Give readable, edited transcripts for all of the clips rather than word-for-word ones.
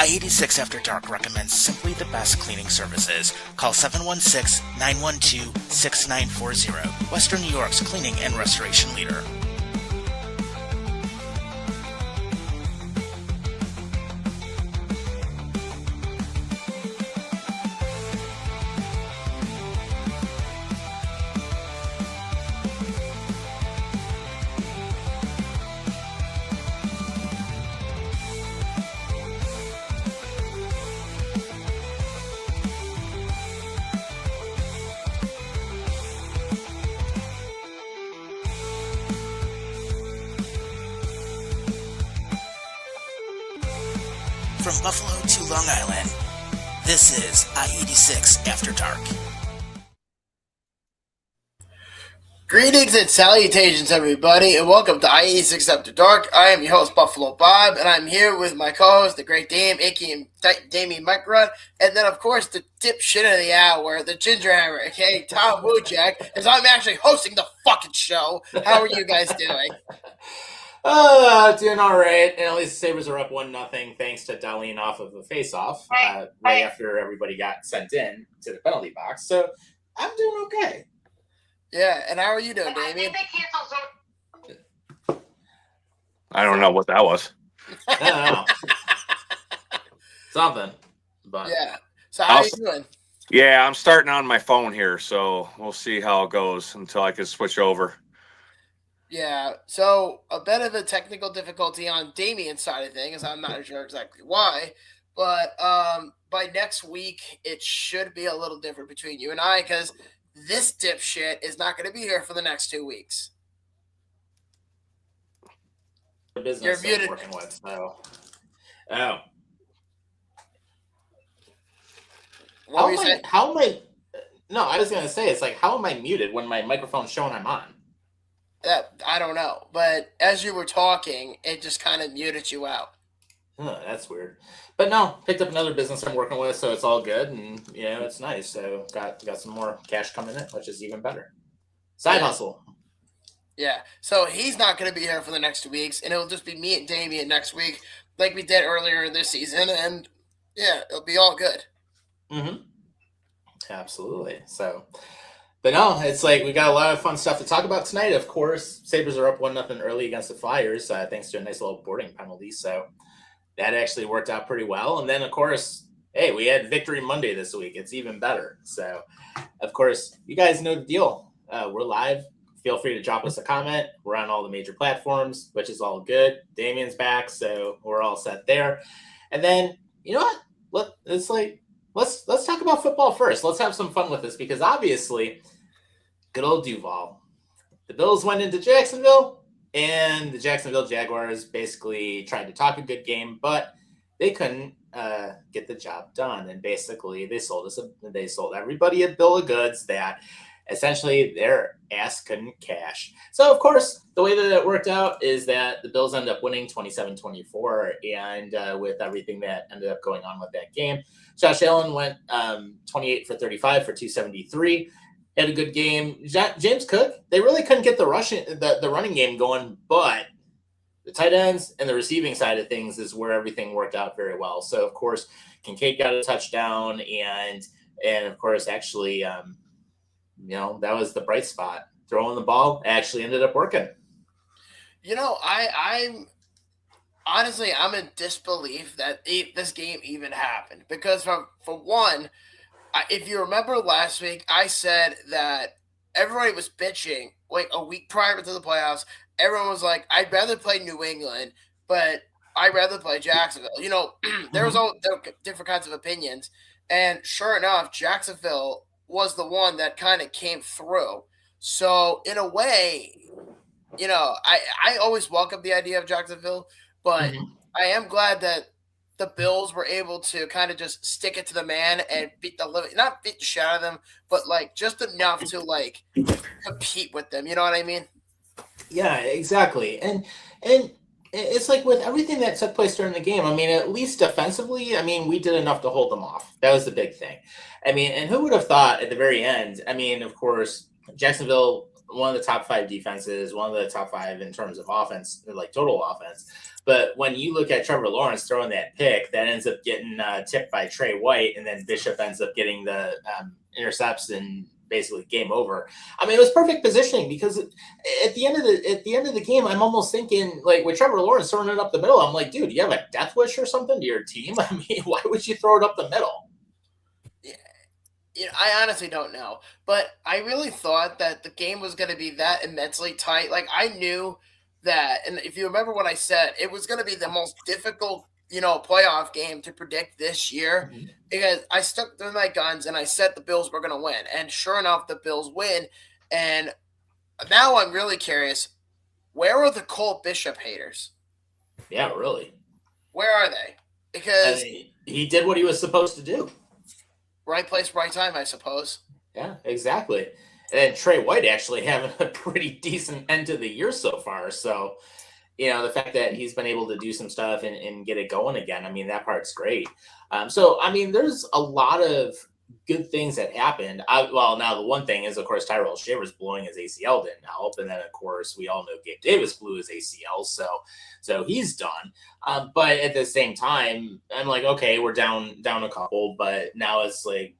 I-86 After Dark recommends simply the best cleaning services. Call 716-912-6940. Western New York's cleaning and restoration leader. From Buffalo to Long Island, this is I-86 After Dark. Greetings and salutations, everybody, and welcome to I-86 After Dark. I am your host, Buffalo Bob, and I'm here with my co-host, the great Dame, a.k.a. Damien Microd, and then, of course, the dipshit of the hour, the ginger hammer, a.k.a. Tom Wojak, as I'm actually hosting the fucking show. How are you guys doing? Doing all right. And at least the Sabres are up 1-0 thanks to Darlene off of a face-off right after everybody got sent in to the penalty box. So I'm doing okay. Yeah, and how are you doing, Damien? I don't know what that was. I don't know. Something. But yeah. So how are you doing? Yeah, I'm starting on my phone here, so we'll see how it goes until I can switch over. Yeah, so a bit of a technical difficulty on Damien's side of things. I'm not sure exactly why, but by next week, it should be a little different between you and I, because this dipshit is not going to be here for the next 2 weeks. The business You're muted. I'm working with, so. Oh. What were you saying? How am I? No, I was going to say, it's like, how am I muted when my microphone's showing I'm on? I don't know, but as you were talking, it just kind of muted you out. Oh, that's weird. But no, picked up another business I'm working with, so it's all good, and it's nice. So got some more cash coming in, which is even better. Side hustle. Yeah, so he's not going to be here for the next 2 weeks, and it'll just be me and Damien next week, like we did earlier this season, and yeah, it'll be all good. Mm-hmm. Absolutely. So. But no, it's like we got a lot of fun stuff to talk about tonight. Of course, Sabres are up 1-0 early against the Flyers, thanks to a nice little boarding penalty. So that actually worked out pretty well. And then, of course, hey, we had Victory Monday this week. It's even better. So, of course, you guys know the deal. We're live. Feel free to drop us a comment. We're on all the major platforms, which is all good. Damien's back, so we're all set there. And then, you know what? Let's talk about football first. Let's have some fun with this because obviously – good old Duvall. The Bills went into Jacksonville, and the Jacksonville Jaguars basically tried to talk a good game, but they couldn't get the job done. And basically, they sold everybody a bill of goods that essentially their ass couldn't cash. So, of course, the way that it worked out is that the Bills ended up winning 27-24, and with everything that ended up going on with that game, Josh Allen went 28 for 35 for 273. Had a good game. James Cook, they really couldn't get the running game going, but the tight ends and the receiving side of things is where everything worked out very well. So, of course, Kincaid got a touchdown, and of course, actually, that was the bright spot. Throwing the ball actually ended up working. I'm honestly, I'm in disbelief that this game even happened because, for one, if you remember last week, I said that everybody was bitching like a week prior to the playoffs. Everyone was like, I'd rather play New England, but I'd rather play Jacksonville. There was all different kinds of opinions. And sure enough, Jacksonville was the one that kind of came through. So in a way, I always welcome the idea of Jacksonville, but I am glad that the Bills were able to kind of just stick it to the man and not beat the shit out of them, but like just enough to like compete with them. You know what I mean? Yeah, exactly. And it's like with everything that took place during the game, I mean, at least defensively, I mean, we did enough to hold them off. That was the big thing. I mean, and who would have thought at the very end? I mean, of course, Jacksonville, one of the top 5 defenses, one of the top 5 in terms of offense, like total offense. But when you look at Trevor Lawrence throwing that pick, that ends up getting tipped by Trey White, and then Bishop ends up getting the intercepts and basically game over. I mean, it was perfect positioning because at the end of the game, I'm almost thinking like with Trevor Lawrence throwing it up the middle, I'm like, dude, you have a death wish or something to your team? I mean, why would you throw it up the middle? Yeah, I honestly don't know, but I really thought that the game was going to be that immensely tight. Like I knew that, and if you remember what I said, it was going to be the most difficult, playoff game to predict this year because I stuck to my guns and I said the Bills were going to win, and sure enough, the Bills win. And now I'm really curious, where are the Cole Bishop haters? Yeah, really. Where are they? Because he did what he was supposed to do. Right place, right time, I suppose. Yeah, exactly. And Trey White actually having a pretty decent end to the year so far. So, the fact that he's been able to do some stuff and get it going again, I mean, that part's great. So, I mean, there's a lot of good things that happened. Now the one thing is, of course, Tyrell Shavers blowing his ACL didn't help. And then, of course, we all know Gabe Davis blew his ACL. So he's done. But at the same time, I'm like, okay, we're down a couple, but now it's like,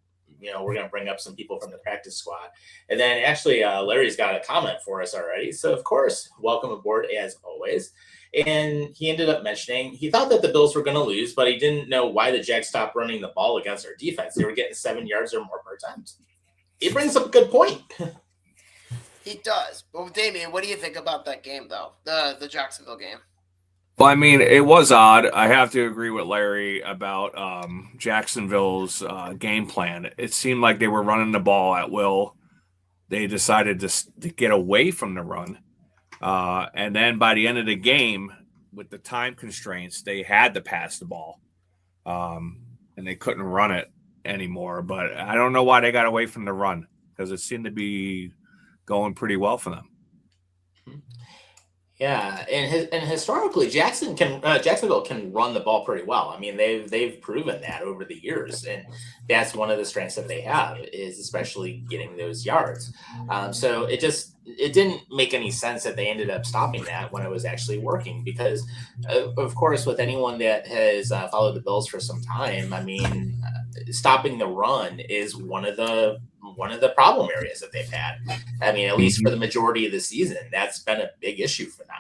we're going to bring up some people from the practice squad. And then actually, Larry's got a comment for us already. So, of course, welcome aboard as always. And he ended up mentioning he thought that the Bills were going to lose, but he didn't know why the Jags stopped running the ball against our defense. They were getting 7 yards or more per attempt. He brings up a good point. He does. Well, Damien, what do you think about that game, though? The Jacksonville game? Well, I mean, it was odd. I have to agree with Larry about Jacksonville's game plan. It seemed like they were running the ball at will. They decided to get away from the run. And then by the end of the game, with the time constraints, they had to pass the ball. And they couldn't run it anymore. But I don't know why they got away from the run because it seemed to be going pretty well for them. Yeah, and historically, Jacksonville can run the ball pretty well. I mean, they've proven that over the years, and that's one of the strengths that they have is especially getting those yards. So it didn't make any sense that they ended up stopping that when it was actually working because, of course, with anyone that has followed the Bills for some time, I mean, stopping the run is one of the problem areas that they've had. I mean, at least for the majority of the season, that's been a big issue for them.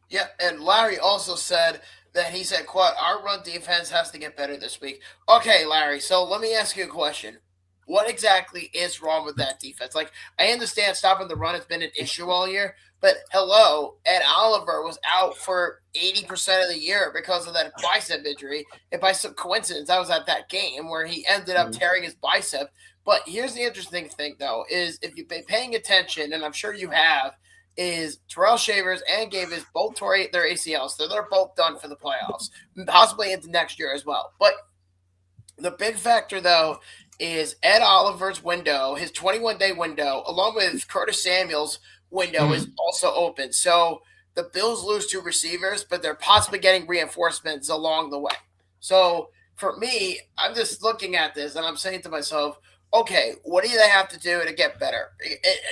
Yeah, and Larry also said that he said, quote, our run defense has to get better this week. Okay, Larry, so let me ask you a question. What exactly is wrong with that defense? Like, I understand stopping the run has been an issue all year, but hello, Ed Oliver was out for 80% of the year because of that bicep injury. And by some coincidence, I was at that game where he ended up tearing his bicep. But here's the interesting thing, though, is if you've been paying attention, and I'm sure you have, is Terrell Shavers and Gavis both tore their ACLs. So they're both done for the playoffs, possibly into next year as well. But the big factor, though, is Ed Oliver's window, his 21-day window, along with Curtis Samuel's window is also open. So the Bills lose 2 receivers, but they're possibly getting reinforcements along the way. So for me, I'm just looking at this and I'm saying to myself, okay, what do they have to do to get better?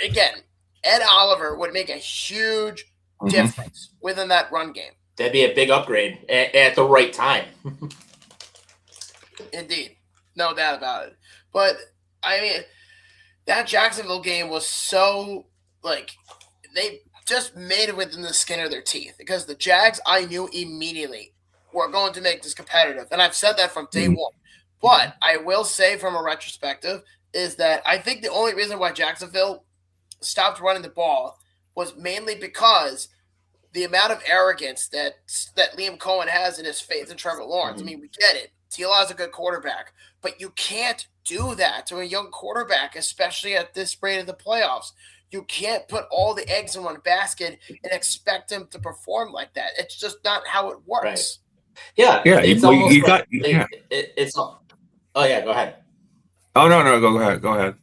Again, Ed Oliver would make a huge difference within that run game. That'd be a big upgrade at the right time. Indeed. No doubt about it. But, I mean, that Jacksonville game was so, they just made it within the skin of their teeth. Because the Jags, I knew immediately, were going to make this competitive. And I've said that from day one. But I will say from a retrospective is that I think the only reason why Jacksonville stopped running the ball was mainly because the amount of arrogance that Liam Cohen has in his faith in Trevor Lawrence. I mean, we get it. T.L.'s a good quarterback, but you can't do that to a young quarterback, especially at this rate of the playoffs. You can't put all the eggs in one basket and expect him to perform like that. It's just not how it works. Right. Yeah. Yeah. Oh, yeah. Go ahead. Oh, no. Go ahead.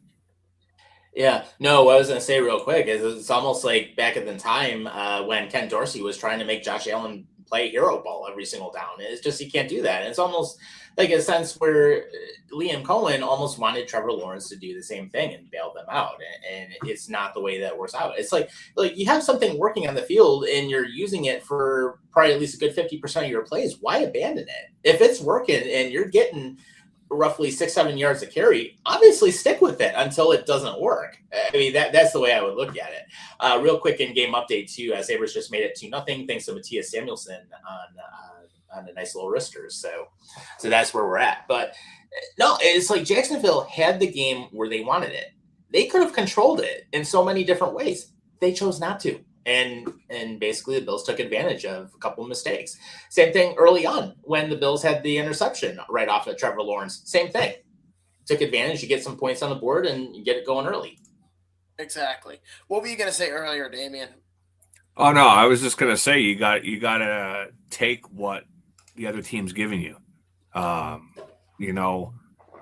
Yeah. No, what I was going to say real quick is it's almost like back at the time when Ken Dorsey was trying to make Josh Allen play hero ball every single down. It's just you can't do that. And it's almost like a sense where Liam Cohen almost wanted Trevor Lawrence to do the same thing and bail them out. And it's not the way that works out. It's like you have something working on the field and you're using it for probably at least a good 50% of your plays. Why abandon it? If it's working and you're getting roughly 6-7 yards of carry, obviously stick with it until it doesn't work. I mean, that's the way I would look at it. Real quick in-game update too, Sabres just made it 2-0 thanks to Matthias Samuelsson on a nice little wrister. So that's where we're at. But no, it's like Jacksonville had the game where they wanted it. They could have controlled it in so many different ways. They chose not to. And basically the Bills took advantage of a couple of mistakes. Same thing early on when the Bills had the interception right off of Trevor Lawrence. Same thing. Took advantage. You get some points on the board and you get it going early. Exactly. What were you going to say earlier, Damian? Oh no, I was just gonna say you got to take what the other team's giving you. You know,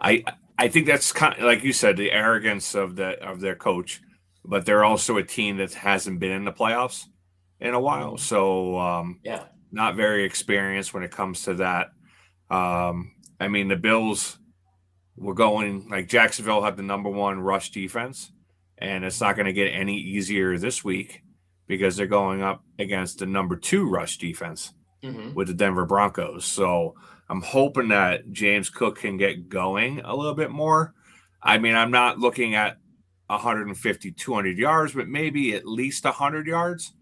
I think that's kind of, like you said, the arrogance of their coach. But they're also a team that hasn't been in the playoffs in a while. So, not very experienced when it comes to that. I mean, the Bills were going, like Jacksonville had the number one rush defense, and it's not going to get any easier this week because they're going up against the number 2 rush defense with the Denver Broncos. So I'm hoping that James Cook can get going a little bit more. I mean, I'm not looking at 150, 200 yards, but maybe at least 100 yards.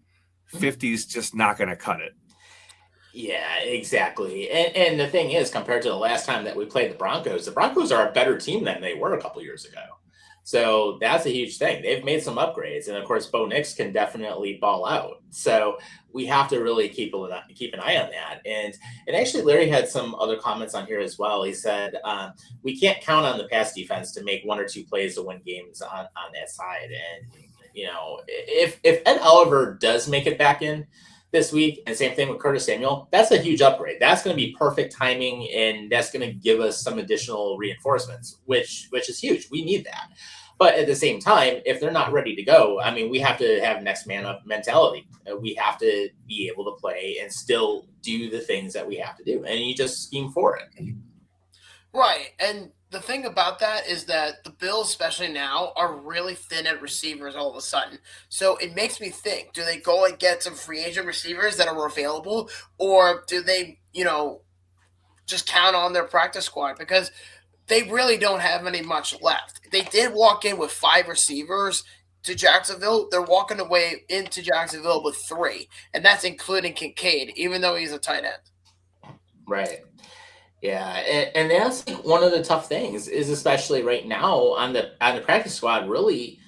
50 is just not going to cut it. Yeah, exactly. And the thing is, compared to the last time that we played the Broncos are a better team than they were a couple years ago. So that's a huge thing. They've made some upgrades. And of course, Bo Nix can definitely ball out. So we have to really keep an eye on that. And actually, Larry had some other comments on here as well. He said, we can't count on the pass defense to make 1 or 2 plays to win games on that side. And, you know, if Ed Oliver does make it back in this week, and same thing with Curtis Samuel, that's a huge upgrade. That's going to be perfect timing, and that's going to give us some additional reinforcements, which is huge. We need that. But at the same time, if they're not ready to go, I mean, we have to have next man up mentality. We have to be able to play and still do the things that we have to do. And you just scheme for it. Right. And the thing about that is that the Bills, especially now, are really thin at receivers all of a sudden. So it makes me think, do they go and get some free agent receivers that are available? Or do they, you know, just count on their practice squad? Because they really don't have any much left. They did walk in with 5 receivers to Jacksonville. They're walking away into Jacksonville with 3, and that's including Kincaid, even though he's a tight end. Right. Yeah, and that's like one of the tough things is, especially right now on the practice squad, really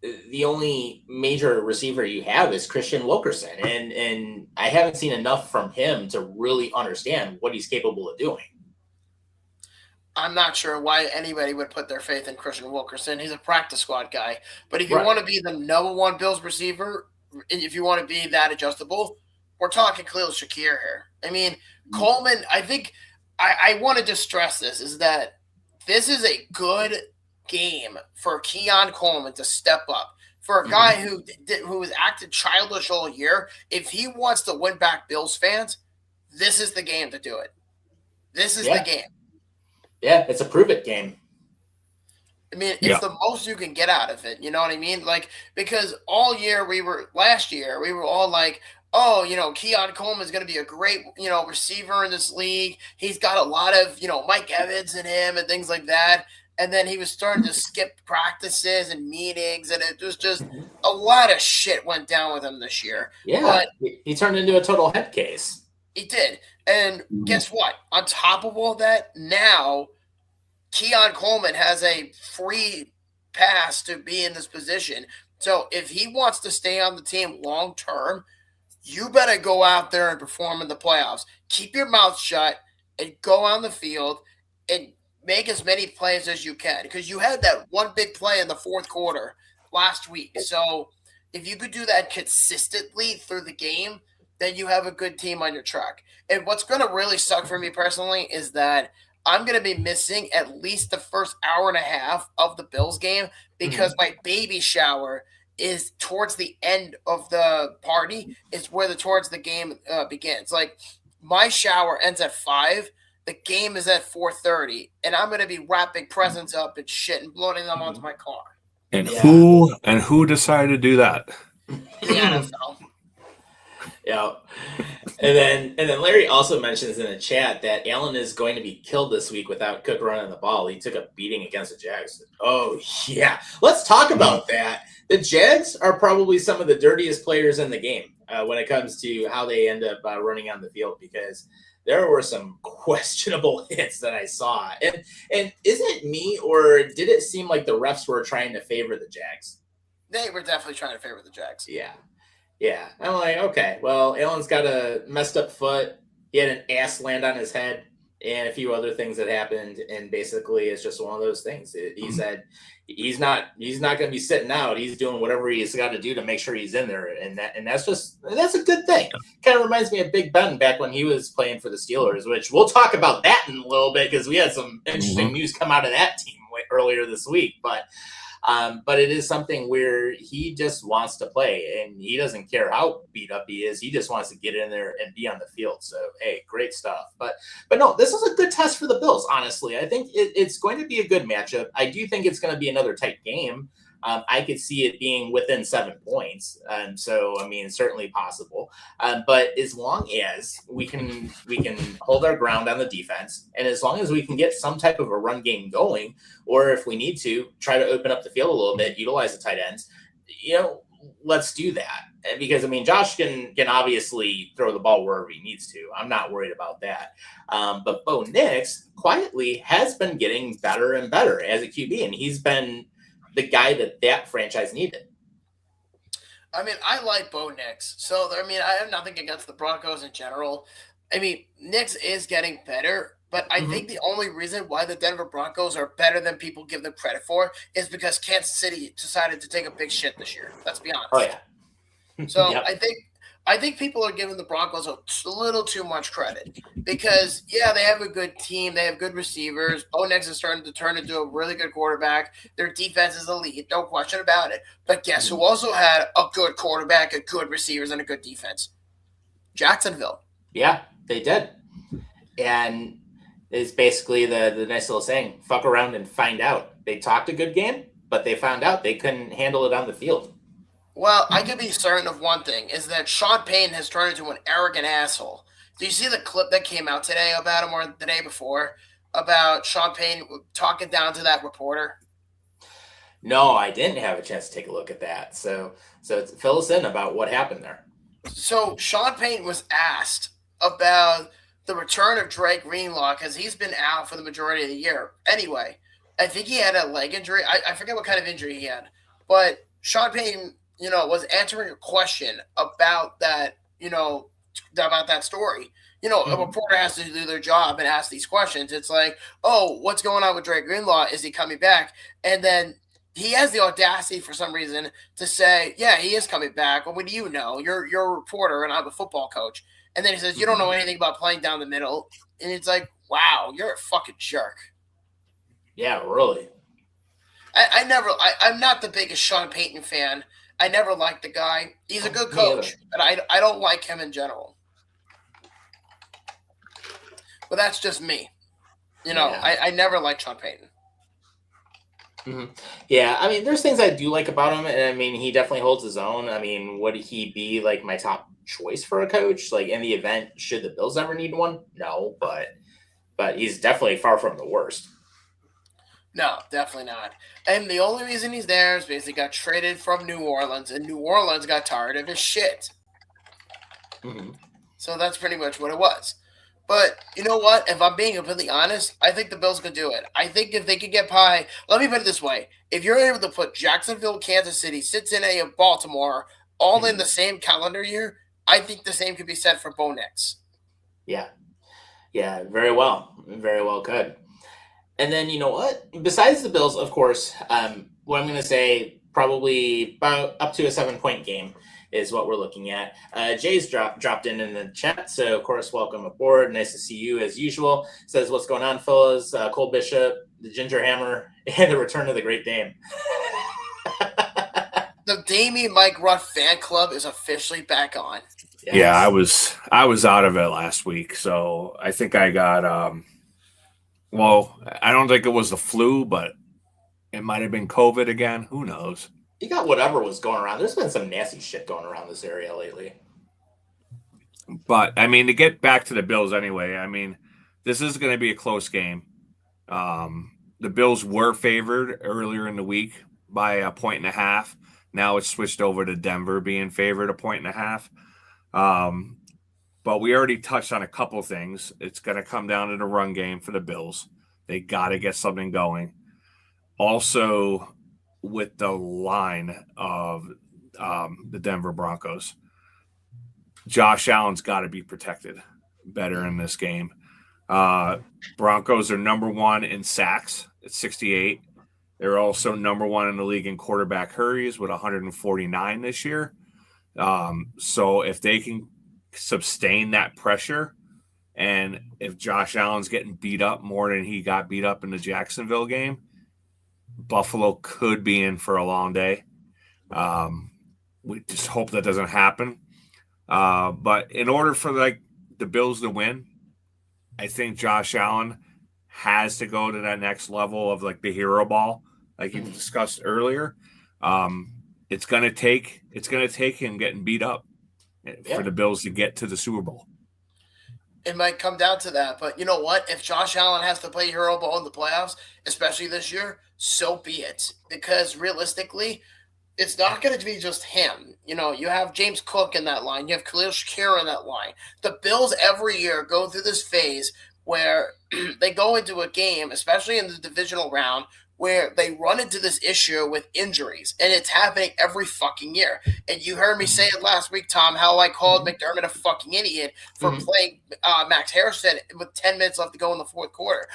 the only major receiver you have is Christian Wilkerson, and I haven't seen enough from him to really understand what he's capable of doing. I'm not sure why anybody would put their faith in Christian Wilkerson. He's a practice squad guy. But if you want to be the number 1 Bills receiver, and if you want to be that adjustable, we're talking Khalil Shakir here. I mean, Coleman, I think I want to just stress this, is that this is a good game for Keon Coleman to step up. For a guy who has acted childish all year, if he wants to win back Bills fans, this is the game to do it. This is the game. Yeah, it's a prove-it game. I mean, it's the most you can get out of it. You know what I mean? Like, because last year, we were all like, oh, you know, Keon Coleman is going to be a great, you know, receiver in this league. He's got a lot of, you know, Mike Evans in him and things like that. And then he was starting to skip practices and meetings, and it was just a lot of shit went down with him this year. Yeah, but he turned into a total head case. He did. And guess what? On top of all that, now Keon Coleman has a free pass to be in this position. So if he wants to stay on the team long term, you better go out there and perform in the playoffs. Keep your mouth shut and go on the field and make as many plays as you can, because you had that one big play in the 4th quarter last week. So if you could do that consistently through the game, then you have a good team on your track. And what's going to really suck for me personally is that I'm going to be missing at least the first hour and a half of the Bills game because my baby shower is towards the end of the party is where towards the game begins. Like my shower ends at 5. The game is at 4:30, and I'm going to be wrapping presents up and shit and loading them onto my car. And who decided to do that? The NFL. Yeah. And then Larry also mentions in the chat that Allen is going to be killed this week without Cook running the ball. He took a beating against the Jags. Oh, yeah. Let's talk about that. The Jags are probably some of the dirtiest players in the game when it comes to how they end up running on the field, because there were some questionable hits that I saw. And is it me, or did it seem like the refs were trying to favor the Jags? They were definitely trying to favor the Jags. Yeah. Yeah. I'm like, okay, well, Allen's got a messed up foot. He had an ass land on his head and a few other things that happened. And basically it's just one of those things. He said he's not going to be sitting out. He's doing whatever he's got to do to make sure he's in there. And that's a good thing. Kind of reminds me of Big Ben back when he was playing for the Steelers, which we'll talk about that in a little bit, because we had some interesting news come out of that team earlier this week. But it is something where he just wants to play, and he doesn't care how beat up he is. He just wants to get in there and be on the field. So, hey, great stuff. But no, this is a good test for the Bills, honestly. I think it's going to be a good matchup. I do think it's going to be another tight game. I could see it being within 7 points. So, I mean, certainly possible. But as long as we can hold our ground on the defense, and as long as we can get some type of a run game going, or if we need to try to open up the field a little bit, utilize the tight ends, let's do that. Because, I mean, Josh can obviously throw the ball wherever he needs to. I'm not worried about that. But Bo Nix quietly has been getting better and better as a QB, and he's been the guy that franchise needed. I mean, I like Bo Nix. So, I mean, I have nothing against the Broncos in general. I mean, Nix is getting better, but I think the only reason why the Denver Broncos are better than people give them credit for is because Kansas City decided to take a big shit this year. Let's be honest. Oh, yeah. So, yep. I think people are giving the Broncos a little too much credit because, yeah, they have a good team. They have good receivers. Bo Nix is starting to turn into a really good quarterback. Their defense is elite, no question about it. But guess who also had a good quarterback, a good receivers, and a good defense? Jacksonville. Yeah, they did. And it's basically the nice little saying, fuck around and find out. They talked a good game, but they found out they couldn't handle it on the field. Well, I can be certain of one thing, is that Sean Payton has turned into an arrogant asshole. Do you see the clip that came out today about him, or the day before, about Sean Payton talking down to that reporter? No, I didn't have a chance to take a look at that. So fill us in about what happened there. So Sean Payton was asked about the return of Drake Greenlaw because he's been out for the majority of the year. Anyway, I think he had a leg injury. I forget what kind of injury he had. But Sean Payton, was answering a question about that, about that story. A reporter has to do their job and ask these questions. It's like, oh, what's going on with Drake Greenlaw? Is he coming back? And then he has the audacity for some reason to say, yeah, he is coming back. Well, what do you know? You're a reporter and I'm a football coach. And then he says, you don't know anything about playing down the middle. And it's like, wow, you're a fucking jerk. Yeah, really. I'm not the biggest Sean Payton fan. I never liked the guy. He's a good coach, but I don't like him in general. But that's just me. I never liked Sean Payton. Mm-hmm. Yeah, I mean, there's things I do like about him, and I mean, he definitely holds his own. I mean, would he be like my top choice for a coach? Like in the event, should the Bills ever need one? No, but he's definitely far from the worst. No, definitely not. And the only reason he's there is because he got traded from New Orleans, and New Orleans got tired of his shit. Mm-hmm. So that's pretty much what it was. But you know what? If I'm being completely honest, I think the Bills could do it. I think if they could get by, let me put it this way. If you're able to put Jacksonville, Kansas City, Cincinnati, and Baltimore all in the same calendar year, I think the same could be said for Bo Nix. Yeah. Yeah, very well. Very well could. And then, you know what? Besides the Bills, of course, what I'm going to say, probably about up to a 7-point game is what we're looking at. Jay's dropped in the chat, so of course, welcome aboard. Nice to see you as usual. Says, what's going on, fellas? Cole Bishop, the Ginger Hammer, and the return of the Great Dane. The Damien Mike Ruff fan club is officially back on. Yes. Yeah, I was out of it last week, so I think I got well, I don't think it was the flu, but it might have been COVID again. Who knows? You got whatever was going around. There's been some nasty shit going around this area lately. But I mean, to get back to the Bills anyway, I mean, this is going to be a close game. The Bills were favored earlier in the week by 1.5. Now it's switched over to Denver being favored 1.5. But we already touched on a couple things. It's going to come down to the run game for the Bills. They got to get something going. Also, with the line of the Denver Broncos, Josh Allen's got to be protected better in this game. Broncos are number 1 in sacks at 68. They're also number 1 in the league in quarterback hurries with 149 this year. So if they can sustain that pressure, and if Josh Allen's getting beat up more than he got beat up in the Jacksonville game, Buffalo could be in for a long day. We just hope that doesn't happen. But in order for the Bills to win, I think Josh Allen has to go to that next level of the hero ball, like you discussed earlier. It's gonna take him getting beat up for the Bills to get to the Super Bowl. It might come down to that, but you know what? If Josh Allen has to play hero ball in the playoffs, especially this year, so be it. Because realistically, it's not going to be just him. You know, you have James Cook in that line. You have Khalil Shakir in that line. The Bills every year go through this phase where they go into a game, especially in the divisional round, where they run into this issue with injuries, and it's happening every fucking year. And you heard me say it last week, Tom, how I called McDermott a fucking idiot for playing Max Harrison with 10 minutes left to go in the fourth quarter.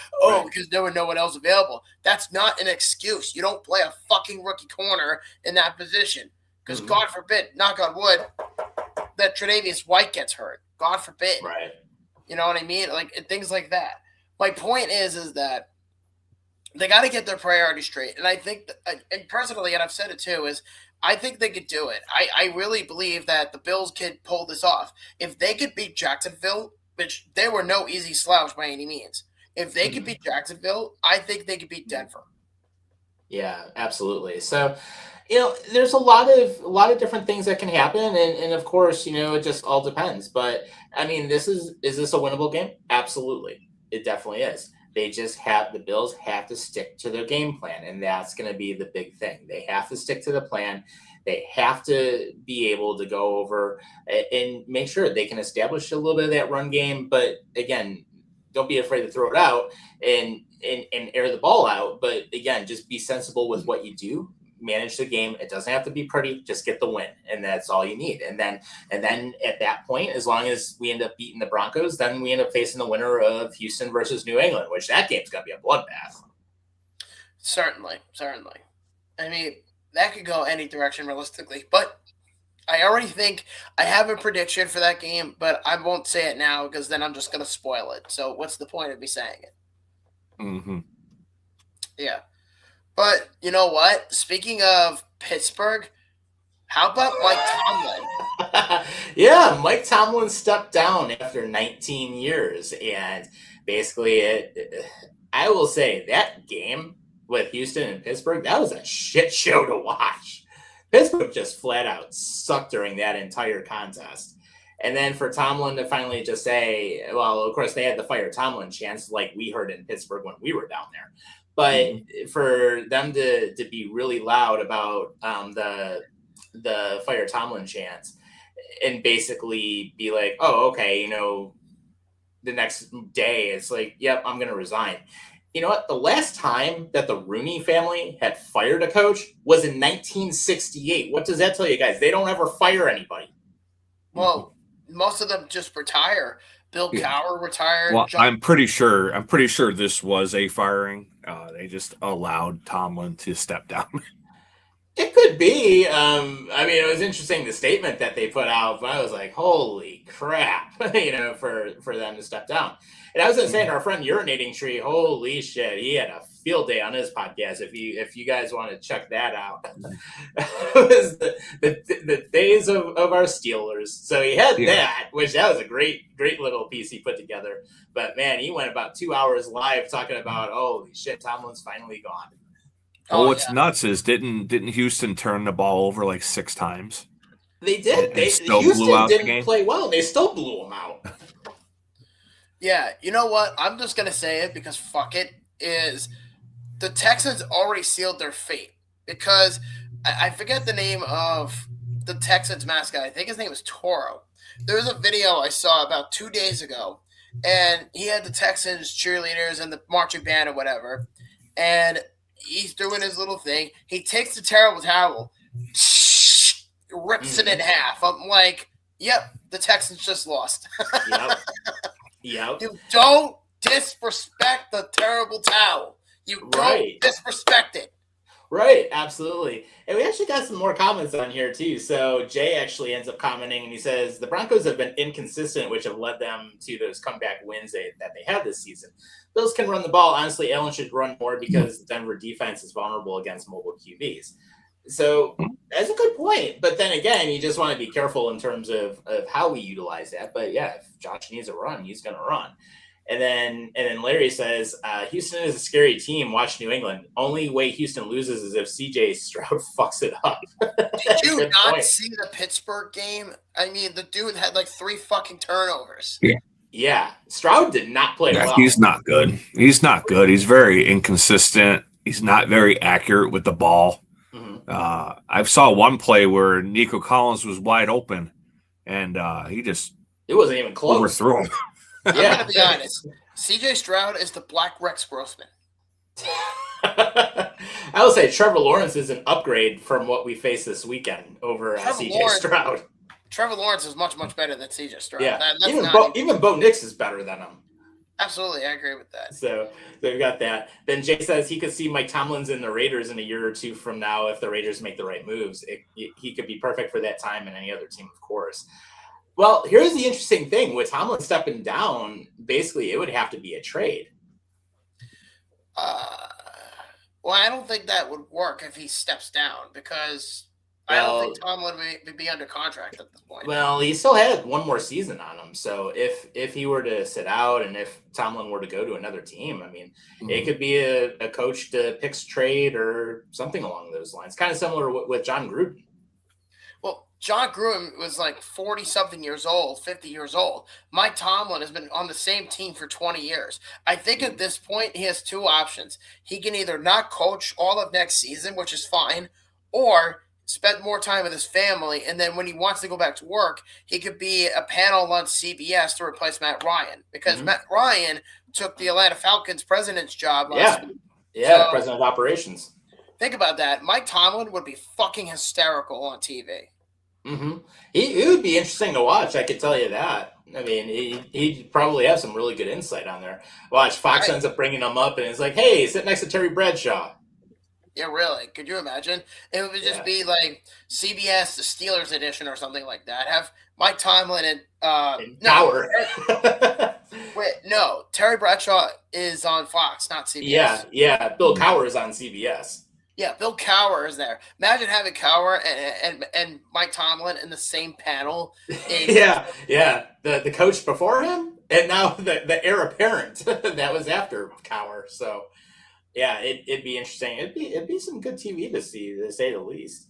Because there was no one else available. That's not an excuse. You don't play a fucking rookie corner in that position. Because God forbid, knock on wood, that Tre'Davious White gets hurt. God forbid. Right. You know what I mean? Things like that. My point is that they got to get their priorities straight. And I think, and personally, and I've said it too, is I think they could do it. I really believe that the Bills could pull this off. If they could beat Jacksonville, which they were no easy slouch by any means, if they could beat Jacksonville, I think they could beat Denver. Yeah, absolutely. So, there's a lot of different things that can happen. And of course, it just all depends. But I mean, is this a winnable game? Absolutely. It definitely is. The Bills have to stick to their game plan, and that's going to be the big thing. They have to stick to the plan. They have to be able to go over and make sure they can establish a little bit of that run game. But again, don't be afraid to throw it out and air the ball out. But again, just be sensible with what you do. Manage the game. It doesn't have to be pretty. Just get the win, and that's all you need. And then at that point, as long as we end up beating the Broncos, then we end up facing the winner of Houston versus New England, which that game's gonna be a bloodbath. Certainly. I mean, that could go any direction realistically, but I already think I have a prediction for that game, but I won't say it now because then I'm just gonna spoil it. So what's the point of me saying it? Yeah. But you know what? Speaking of Pittsburgh, how about Mike Tomlin? Yeah, Mike Tomlin stepped down after 19 years. And basically, I will say that game with Houston and Pittsburgh, that was a shit show to watch. Pittsburgh just flat out sucked during that entire contest. And then for Tomlin to finally just say, well, of course, they had the fire Tomlin chance like we heard in Pittsburgh when we were down there. But for them to be really loud about the fire Tomlin chants and basically be like, oh, okay, the next day it's like, yep, I'm going to resign. You know what? The last time that the Rooney family had fired a coach was in 1968. What does that tell you guys? They don't ever fire anybody. Well, most of them just retire. Bill Cowher retired. Well, I'm pretty sure this was a firing. They just allowed Tomlin to step down. It could be. I mean, it was interesting the statement that they put out, but I was like, holy crap, for them to step down. And I was going to say, our friend Urinating Tree, holy shit, he had a field day on his podcast. If you guys want to check that out, it was the days of our Steelers. So he had that, which that was a great little piece he put together. But man, he went about 2 hours live talking about, holy shit, Tomlin's finally gone. Oh, what's nuts is didn't Houston turn the ball over like 6 times? They did. Houston didn't play well, and they still blew them out. Yeah, you know what? I'm just going to say it because fuck it, is the Texans already sealed their fate. Because I forget the name of the Texans mascot. I think his name was Toro. There was a video I saw about 2 days ago, and he had the Texans cheerleaders and the marching band or whatever, and he's doing his little thing. He takes the terrible towel, rips it in half. I'm like, yep, the Texans just lost. Yep. You don't disrespect the terrible towel. You don't disrespect it. Right, absolutely. And we actually got some more comments on here too. So Jay actually ends up commenting and he says, the Broncos have been inconsistent, which have led them to those comeback wins that they had this season. Bills can run the ball. Honestly, Allen should run more because the Denver defense is vulnerable against mobile QBs. So that's a good point. But then again, you just want to be careful in terms of how we utilize that. But yeah, if Josh needs a run, he's going to run. And then Larry says, Houston is a scary team. Watch New England. Only way Houston loses is if CJ Stroud fucks it up. Did you not see the Pittsburgh game? I mean, the dude had like 3 fucking turnovers. Yeah. Stroud did not play well. He's not good. He's not good. He's very inconsistent. He's not very accurate with the ball. I saw one play where Nico Collins was wide open, and it wasn't even close. Overthrew him. I'm going to be honest. CJ Stroud is the black Rex Grossman. I will say Trevor Lawrence is an upgrade from what we faced this weekend over CJ Stroud. Trevor Lawrence is much, much better than CJ Stroud. Yeah, even Bo Nix is better than him. Absolutely, I agree with that. So we got that. Then Jay says he could see Mike Tomlins in the Raiders in a year or two from now if the Raiders make the right moves. He could be perfect for that time and any other team, of course. Well, here's the interesting thing. With Tomlin stepping down, basically it would have to be a trade. Well, I don't think that would work if he steps down because I don't think Tomlin would be under contract at this point. Well, he still had one more season on him. So if he were to sit out and if Tomlin were to go to another team, I mean, it could be a coach to picks trade or something along those lines. Kind of similar with John Gruden. Well, John Gruden was like 40-something years old, 50 years old. Mike Tomlin has been on the same team for 20 years. I think at this point he has 2 options. He can either not coach all of next season, which is fine, or spend more time with his family, and then when he wants to go back to work, he could be a panel on CBS to replace Matt Ryan because Matt Ryan took the Atlanta Falcons president's job last week. So, president of operations. Think about that. Mike Tomlin would be fucking hysterical on TV. It would be interesting to watch. I could tell you that. I mean, he'd probably have some really good insight on there. Watch, Fox ends up bringing him up, and it's like, hey, sit next to Terry Bradshaw. Yeah, really. Could you imagine? It would just be like CBS, the Steelers edition or something like that. Have Mike Tomlin and Power. Wait, no. Terry Bradshaw is on Fox, not CBS. Yeah. Bill Cowher is on CBS. Yeah, Bill Cowher is there. Imagine having Cowher and Mike Tomlin in the same panel. Yeah. The coach before him, and now the heir apparent that was after Cowher. So. Yeah, it'd be interesting. It'd be some good TV to see, to say the least.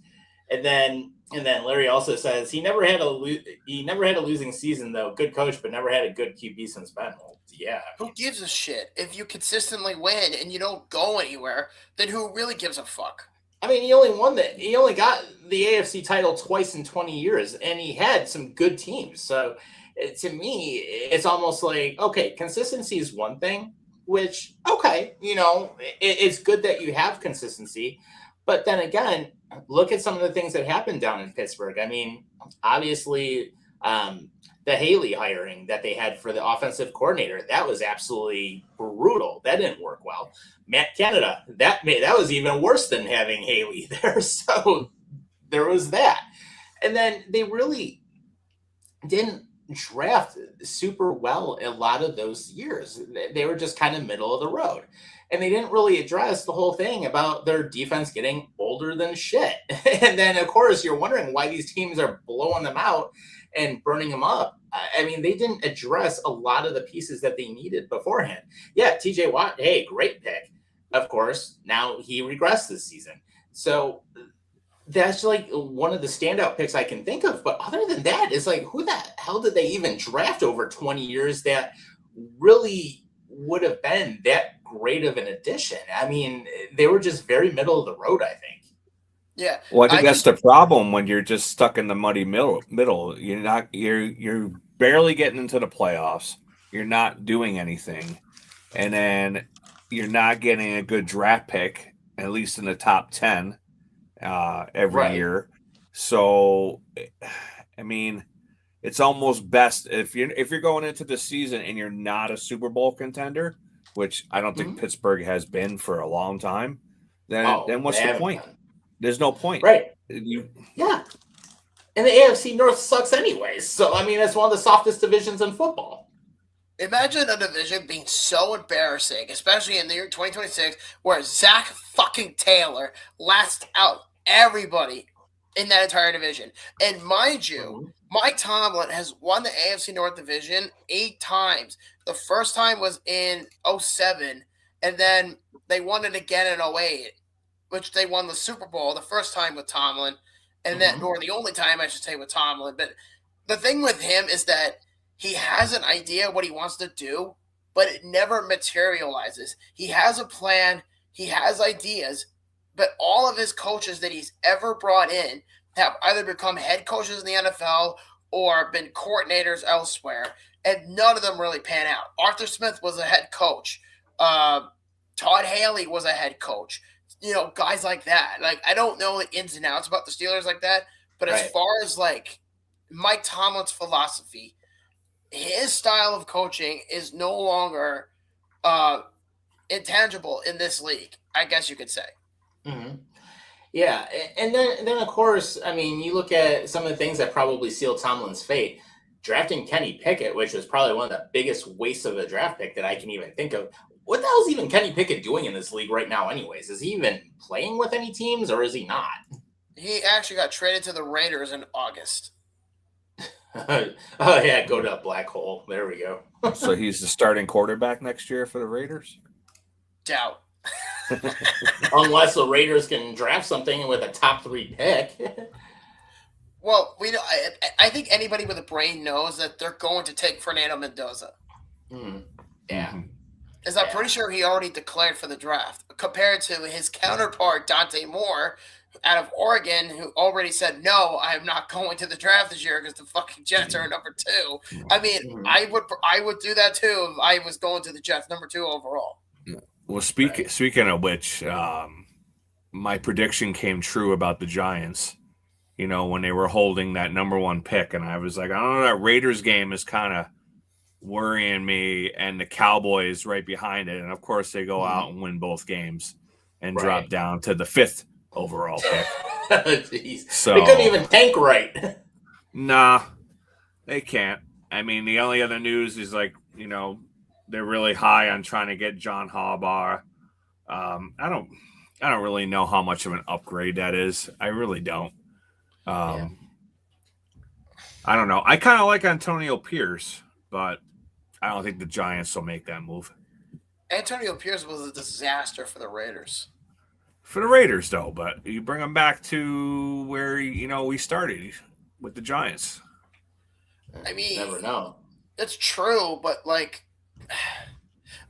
And then Larry also says he never had a losing season though. Good coach, but never had a good QB since Ben. Well, yeah. Who gives a shit? If you consistently win and you don't go anywhere, then who really gives a fuck? I mean, he only got the AFC title twice in 20 years, and he had some good teams. So to me, it's almost like, okay, consistency is one thing. Which, okay, it's good that you have consistency. But then again, look at some of the things that happened down in Pittsburgh. I mean, obviously, the Haley hiring that they had for the offensive coordinator, that was absolutely brutal. That didn't work well. Matt Canada, that was even worse than having Haley there. So there was that. And then they really didn't draft super well a lot of those years. They were just kind of middle of the road. And they didn't really address the whole thing about their defense getting older than shit. And then, of course, you're wondering why these teams are blowing them out and burning them up. I mean, they didn't address a lot of the pieces that they needed beforehand. Yeah, TJ Watt, hey, great pick. Of course, now he regressed this season. So that's like one of the standout picks I can think of. But other than that, it's like, who the hell did they even draft over 20 years that really would have been that great of an addition? I mean, they were just very middle of the road, I think. Yeah. Well, I think that's the problem when you're just stuck in the muddy middle. You're barely getting into the playoffs. You're not doing anything. And then you're not getting a good draft pick, at least in the top 10 every year. So, I mean, it's almost best if you're going into the season and you're not a Super Bowl contender, which I don't think Pittsburgh has been for a long time. Then what's the point? There's no point, right? Yeah, and the AFC North sucks anyways. So I mean, it's one of the softest divisions in football. Imagine a division being so embarrassing, especially in the year 2026, where Zach fucking Taylor lasts out everybody in that entire division. And mind you, Mike Tomlin has won the AFC North division 8 times. The first time was in 2007, and then they won it again in 2008, which they won the Super Bowl the first time with Tomlin, and then, or the only time I should say with Tomlin. But the thing with him is that he has an idea what he wants to do, but it never materializes. He has a plan, he has ideas, but all of his coaches that he's ever brought in have either become head coaches in the NFL or been coordinators elsewhere, and none of them really pan out. Arthur Smith was a head coach. Todd Haley was a head coach. You know, guys like that. Like, I don't know the ins and outs about the Steelers like that, but as far as like Mike Tomlin's philosophy, his style of coaching is no longer intangible in this league, I guess you could say. Mm-hmm. Yeah, and then of course, I mean, you look at some of the things that probably sealed Tomlin's fate. Drafting Kenny Pickett, which was probably one of the biggest wastes of a draft pick that I can even think of. What the hell is even Kenny Pickett doing in this league right now anyways? Is he even playing with any teams or is he not? He actually got traded to the Raiders in August. Oh, yeah, go to a black hole. There we go. So he's the starting quarterback next year for the Raiders? Doubt. Unless the Raiders can draft something with a top 3 pick. Well, we know. I think anybody with a brain knows that they're going to take Fernando Mendoza. Yeah. Because I'm pretty sure he already declared for the draft, compared to his counterpart, Dante Moore, out of Oregon, who already said, no, I'm not going to the draft this year because the fucking Jets are number 2. I mean, I would do that too if I was going to the Jets, number 2 overall. Well, speaking of which, my prediction came true about the Giants, you know, when they were holding that number 1 pick. And I was like, I don't know, that Raiders game is kind of worrying me, and the Cowboys right behind it. And, of course, they go out and win both games and drop down to the 5th overall pick. Jeez. So, they couldn't even tank right. Nah, they can't. I mean, the only other news is, like, you know, they're really high on trying to get John Harbaugh. I don't really know how much of an upgrade that is. I really don't. I don't know. I kind of like Antonio Pierce, but I don't think the Giants will make that move. Antonio Pierce was a disaster for the Raiders. For the Raiders, though, but you bring them back to where, you know, we started with the Giants. I mean, never know. That's true, but like,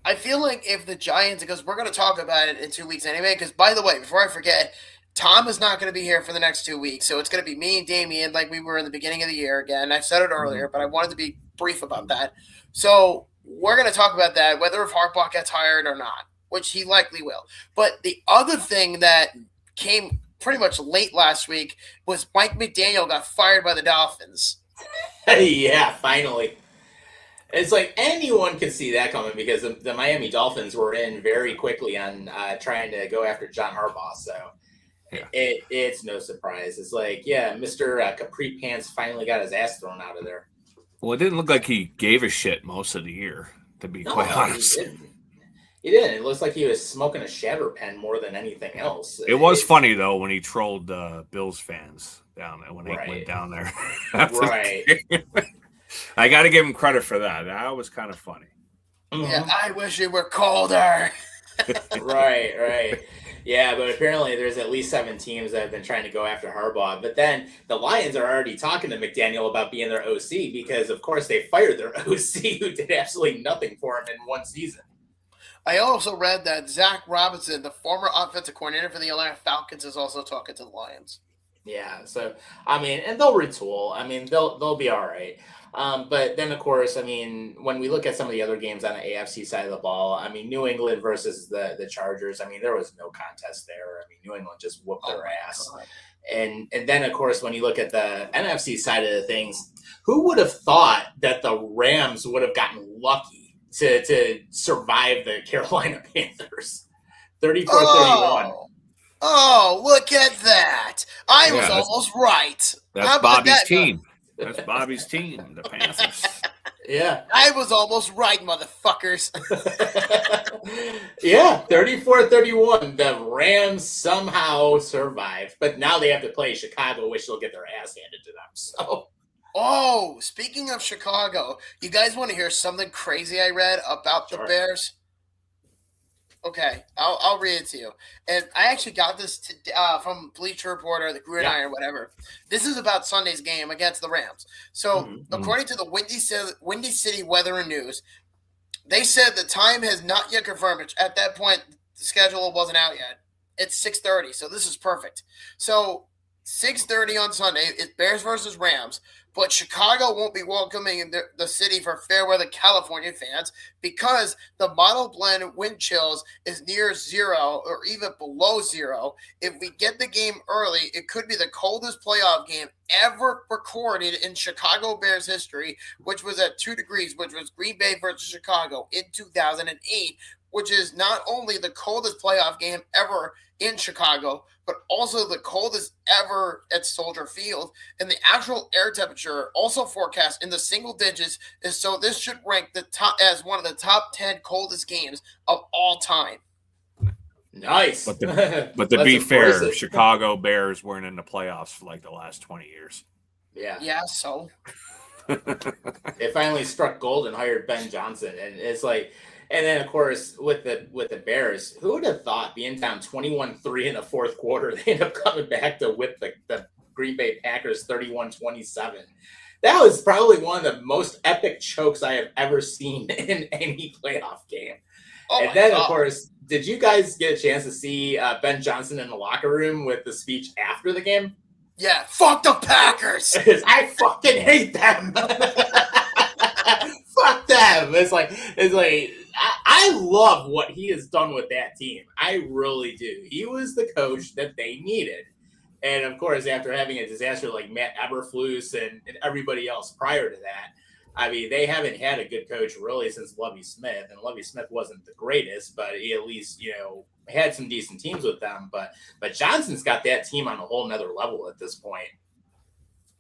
I feel like if the Giants, because we're going to talk about it in 2 weeks anyway, because by the way, before I forget, Tom is not going to be here for the next 2 weeks, so it's going to be me and Damien like we were in the beginning of the year again. I said it earlier, but I wanted to be brief about that. So we're going to talk about that, whether if Harbaugh gets hired or not, which he likely will. But the other thing that came pretty much late last week was Mike McDaniel got fired by the Dolphins. Yeah, finally. It's like anyone could see that coming because the Miami Dolphins were in very quickly on trying to go after John Harbaugh. So it's no surprise. It's like, yeah, Mr. Capri Pants finally got his ass thrown out of there. Well, it didn't look like he gave a shit most of the year, to be quite No, honest. He didn't. It looks like he was smoking a shatter pen more than anything else. It was funny though when he trolled Bills fans down there when they went down there. Right. I got to give him credit for that. That was kind of funny. Yeah, I wish it were colder. Right. Yeah, but apparently there's at least 7 teams that have been trying to go after Harbaugh. But then the Lions are already talking to McDaniel about being their OC because, of course, they fired their OC who did absolutely nothing for him in one season. I also read that Zach Robinson, the former offensive coordinator for the Atlanta Falcons, is also talking to the Lions. Yeah, so, I mean, and they'll retool. I mean, they'll be all right. But then, of course, I mean, when we look at some of the other games on the AFC side of the ball, I mean, New England versus the Chargers, I mean, there was no contest there. I mean, New England just whooped their ass. God. And then, of course, when you look at the NFC side of the things, who would have thought that the Rams would have gotten lucky to survive the Carolina Panthers? 34-31. Oh, look at that. I was almost right. That's Bobby's team. That's Bobby's team, the Panthers. Yeah. I was almost right, motherfuckers. Yeah, 34-31. The Rams somehow survived, but now they have to play Chicago, which they'll get their ass handed to them. So. Oh, speaking of Chicago, you guys want to hear something crazy I read about the Bears? Okay, I'll read it to you. And I actually got this from Bleacher Report or the Gridiron or whatever. This is about Sunday's game against the Rams. So, according to the Windy City Weather and News, they said the time has not yet confirmed. At that point, the schedule wasn't out yet. It's 6:30, so this is perfect. So, 6:30 on Sunday, it's Bears versus Rams. But Chicago won't be welcoming the city for fair weather California fans because the model blend wind chills is near 0 or even below 0. If we get the game early, it could be the coldest playoff game ever recorded in Chicago Bears history, which was at 2 degrees, which was Green Bay versus Chicago in 2008, which is not only the coldest playoff game ever in Chicago, but also the coldest ever at Soldier Field. And the actual air temperature also forecast in the single digits is so this should rank the top as one of the top 10 coldest games of all time. Nice. But to be fair, Chicago Bears weren't in the playoffs for like the last 20 years. Yeah. Yeah, so. They finally struck gold and hired Ben Johnson. And it's like, and then, of course, with the Bears, who would have thought being down 21-3 in the fourth quarter, they end up coming back to whip the Green Bay Packers 31-27. That was probably one of the most epic chokes I have ever seen in any playoff game. Oh, and then, of course, did you guys get a chance to see Ben Johnson in the locker room with the speech after the game? Yeah, fuck the Packers. I fucking hate them. Fuck them. It's like I love what he has done with that team. I really do. He was the coach that they needed. And of course, after having a disaster like Matt Eberflus and everybody else prior to that, I mean, they haven't had a good coach really since Lovie Smith. And Lovie Smith wasn't the greatest, but he at least, had some decent teams with them. But Johnson's got that team on a whole nother level at this point.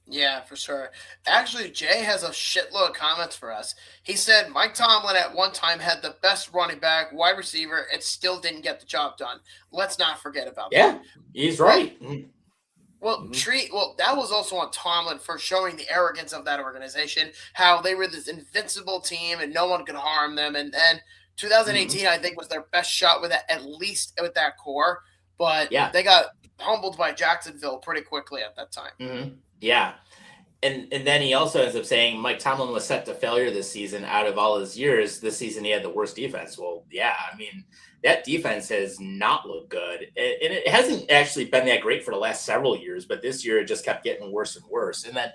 Yeah, for sure. Actually, Jay has a shitload of comments for us. He said Mike Tomlin at one time had the best running back, wide receiver, and still didn't get the job done. Let's not forget about that. Yeah, he's right. Well, that was also on Tomlin for showing the arrogance of that organization, how they were this invincible team and no one could harm them. And then 2018, I think, was their best shot with that, at least with that core. But they got humbled by Jacksonville pretty quickly at that time. Mm-hmm. Yeah. And then he also ends up saying Mike Tomlin was set to failure this season. Out of all his years, this season he had the worst defense. Well, yeah, I mean, that defense has not looked good. And it hasn't actually been that great for the last several years, but this year it just kept getting worse and worse. And then,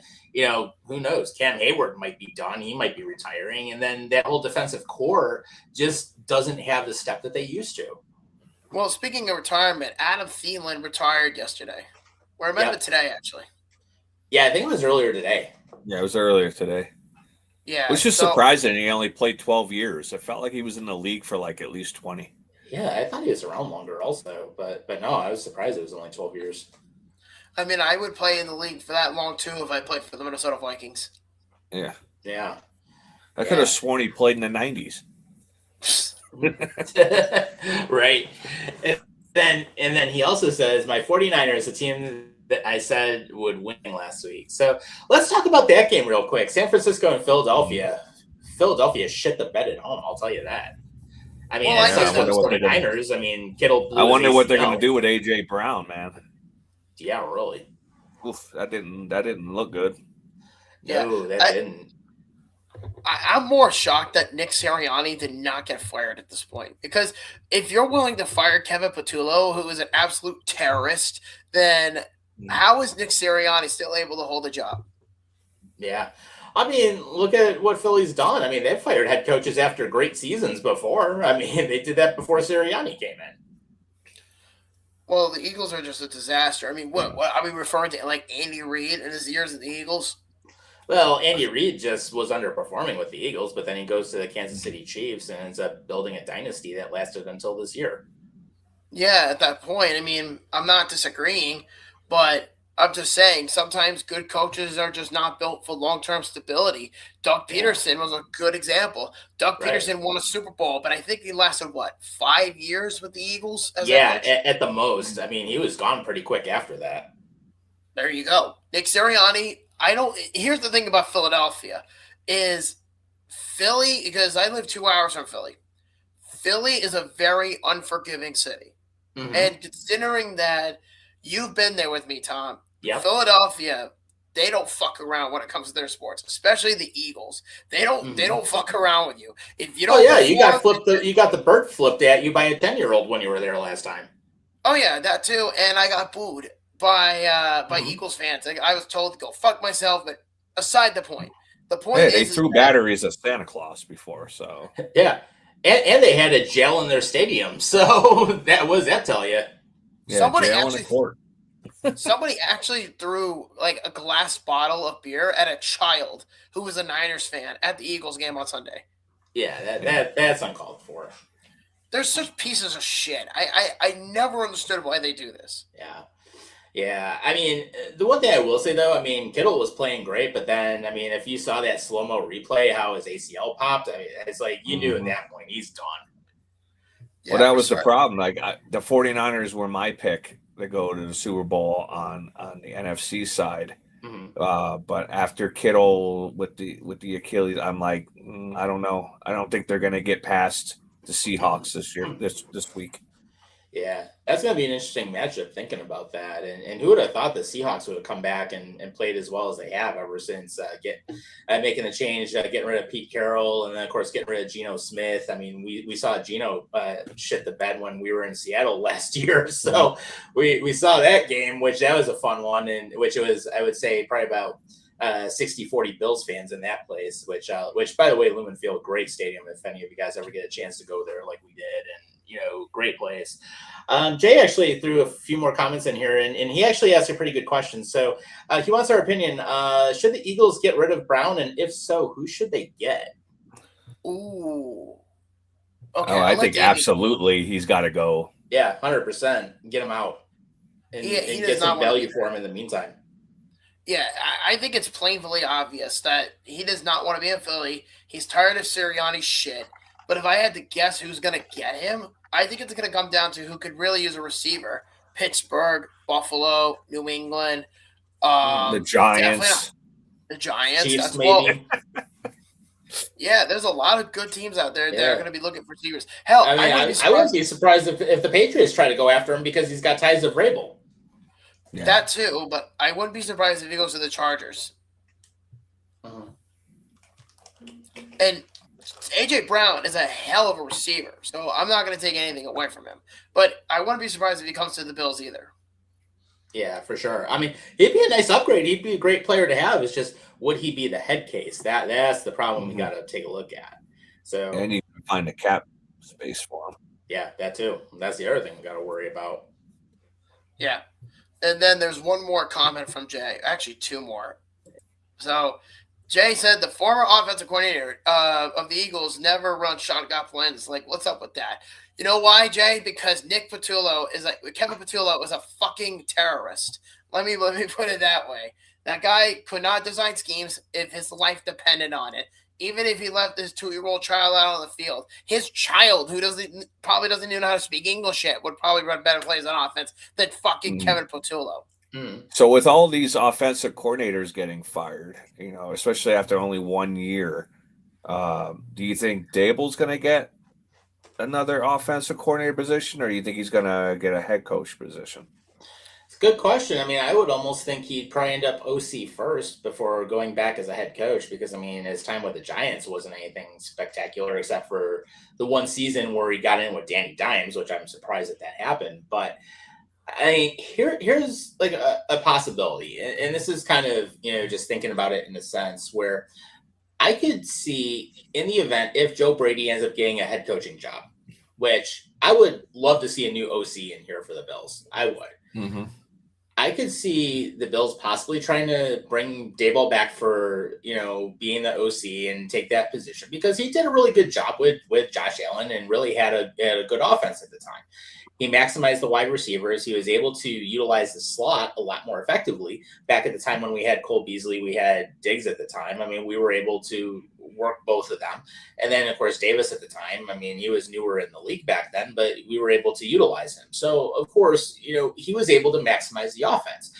who knows? Cam Hayward might be done. He might be retiring. And then that whole defensive core just doesn't have the step that they used to. Well, speaking of retirement, Adam Thielen retired yesterday. Or I meant today, actually. Yeah, I think it was earlier today. Yeah, it was earlier today. Yeah. Which is surprising. He only played 12 years. I felt like he was in the league for like at least 20. Yeah, I thought he was around longer also. But no, I was surprised it was only 12 years. I mean, I would play in the league for that long, too, if I played for the Minnesota Vikings. Yeah. Yeah. I could have sworn he played in the 90s. Right. And then he also says, my 49ers, a team that I said would win last week. So let's talk about that game real quick. San Francisco and Philadelphia. Philadelphia shit the bed at home, I'll tell you that. I mean, I wonder what the 49ers. I mean, Kittle blew I wonder his what they're ACL. going to do with A.J. Brown, man. Yeah, really. Oof, that didn't look good. No, that didn't. I'm more shocked that Nick Sirianni did not get fired at this point. Because if you're willing to fire Kevin Patullo, who is an absolute terrorist, then how is Nick Sirianni still able to hold a job? Yeah. I mean, look at what Philly's done. I mean, they've fired head coaches after great seasons before. I mean, they did that before Sirianni came in. Well, the Eagles are just a disaster. I mean, what are we referring to? Like Andy Reid and his years in the Eagles? Well, Andy Reid just was underperforming with the Eagles, but then he goes to the Kansas City Chiefs and ends up building a dynasty that lasted until this year. Yeah, at that point, I mean, I'm not disagreeing, but I'm just saying sometimes good coaches are just not built for long-term stability. Doug Peterson was a good example. Doug Peterson won a Super Bowl, but I think he lasted, 5 years with the Eagles? At the most. I mean, he was gone pretty quick after that. There you go. Nick Sirianni, here's the thing about Philadelphia is Philly, because I live 2 hours from Philly. Philly is a very unforgiving city. Mm-hmm. And considering that you've been there with me, Tom, Philadelphia, they don't fuck around when it comes to their sports, especially the Eagles. They don't fuck around with you. If you don't you got the bird flipped at you by a 10-year-old when you were there last time. Oh yeah, that too. And I got booed by Eagles fans. I was told to go fuck myself, but aside the point. The point is they threw batteries at Santa Claus before, so yeah. And they had a jail in their stadium. So that tell you. Yeah, somebody actually threw a glass bottle of beer at a child who was a Niners fan at the Eagles game on Sunday. Yeah, that's uncalled for. They're such pieces of shit. I never understood why they do this. Yeah. I mean, the one thing I will say though, I mean, Kittle was playing great, but then I mean, if you saw that slow-mo replay, how his ACL popped, I mean, it's like you knew at that point he's done. Yeah, well, that was the problem. The 49ers were my pick to go to the Super Bowl on the NFC side. Mm-hmm. But after Kittle with the Achilles, I'm like, I don't know. I don't think they're going to get past the Seahawks this week. Yeah, that's going to be an interesting matchup thinking about that. And who would have thought the Seahawks would have come back and played as well as they have ever since making the change, getting rid of Pete Carroll, and then, of course, getting rid of Geno Smith. I mean, we saw Geno shit the bed when we were in Seattle last year. So we saw that game, which that was a fun one, and which it was, I would say, probably about 60-40 Bills fans in that place, which, by the way, Lumen Field, great stadium if any of you guys ever get a chance to go there like we did. And great place. Jay actually threw a few more comments in here, and he actually asked a pretty good question. So he wants our opinion. Should the Eagles get rid of Brown? And if so, who should they get? Ooh. Okay. I think absolutely he's got to go. Yeah, 100%. Get him out and get some value for him in the meantime. Yeah, I think it's plainly obvious that he does not want to be in Philly. He's tired of Sirianni's shit. But if I had to guess who's going to get him, I think it's going to come down to who could really use a receiver. Pittsburgh, Buffalo, New England. The Giants. The Giants. Chiefs, maybe. Yeah, there's a lot of good teams out there that are going to be looking for receivers. Hell, I wouldn't be surprised if the Patriots try to go after him because he's got ties to Vrabel. Yeah. That too, but I wouldn't be surprised if he goes to the Chargers. And A.J. Brown is a hell of a receiver, so I'm not going to take anything away from him. But I wouldn't be surprised if he comes to the Bills either. Yeah, for sure. I mean, he'd be a nice upgrade. He'd be a great player to have. It's just, would he be the head case? That's the problem we got to take a look at. So, and you can find a cap space for him. Yeah, that too. That's the other thing we got to worry about. Yeah. And then there's one more comment from Jay. Actually, two more. So, Jay said the former offensive coordinator of the Eagles never runs shotgun plays. Like, what's up with that? You know why, Jay? Because Kevin Patullo is a fucking terrorist. Let me put it that way. That guy could not design schemes if his life depended on it. Even if he left his 2-year-old child out on the field, his child, who probably doesn't even know how to speak English yet, would probably run better plays on offense than fucking Kevin Patullo. So with all these offensive coordinators getting fired, especially after only 1 year, do you think Dable's going to get another offensive coordinator position, or do you think he's going to get a head coach position? It's a good question. I mean, I would almost think he'd probably end up OC first before going back as a head coach because, I mean, his time with the Giants wasn't anything spectacular except for the one season where he got in with Danny Dimes, which I'm surprised that happened. But I mean, here's like a possibility, and this is kind of, just thinking about it in a sense where I could see in the event if Joe Brady ends up getting a head coaching job, which I would love to see a new OC in here for the Bills. I would. Mm-hmm. I could see the Bills possibly trying to bring Duvall back for, being the OC and take that position because he did a really good job with Josh Allen and really had a good offense at the time. He maximized the wide receivers. He was able to utilize the slot a lot more effectively. Back at the time when we had Cole Beasley, we had Diggs at the time. I mean, we were able to work both of them. And then, of course, Davis at the time. I mean, he was newer in the league back then, but we were able to utilize him. So, of course, he was able to maximize the offense.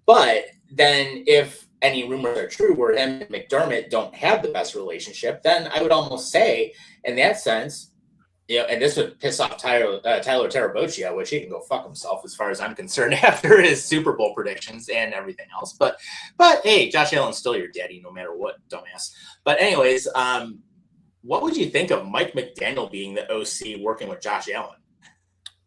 But then if any rumors are true where him and McDermott don't have the best relationship, then I would almost say, in that sense, and this would piss off Tyler Teraboccia, which he can go fuck himself as far as I'm concerned after his Super Bowl predictions and everything else. But hey, Josh Allen's still your daddy no matter what, dumbass. But anyways, what would you think of Mike McDaniel being the OC working with Josh Allen?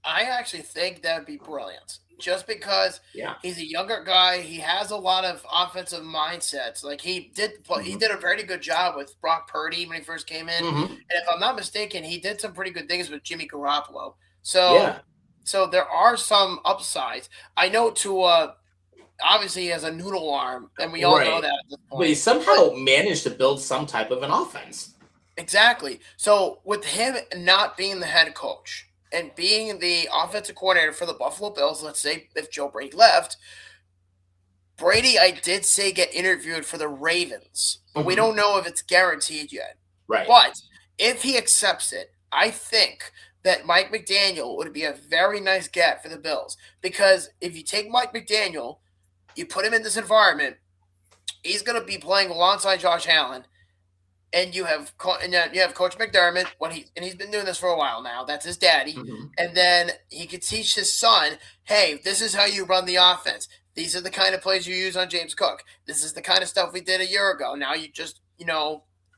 I actually think that would be brilliant. Just because he's a younger guy, he has a lot of offensive mindsets. Like he did a very good job with Brock Purdy when he first came in. Mm-hmm. And if I'm not mistaken, he did some pretty good things with Jimmy Garoppolo. So there are some upsides. I know obviously he has a noodle arm, and we all know that at this point. But he somehow managed to build some type of an offense. Exactly. So with him not being the head coach and being the offensive coordinator for the Buffalo Bills, let's say if Joe Brady left, Brady, I did say get interviewed for the Ravens, but we don't know if it's guaranteed yet. Right. But if he accepts it, I think that Mike McDaniel would be a very nice get for the Bills because if you take Mike McDaniel, you put him in this environment, he's going to be playing alongside Josh Allen. And you have Coach McDermott he's been doing this for a while now. That's his daddy. Mm-hmm. And then he could teach his son, hey, this is how you run the offense. These are the kind of plays you use on James Cook. This is the kind of stuff we did a year ago. Now you just,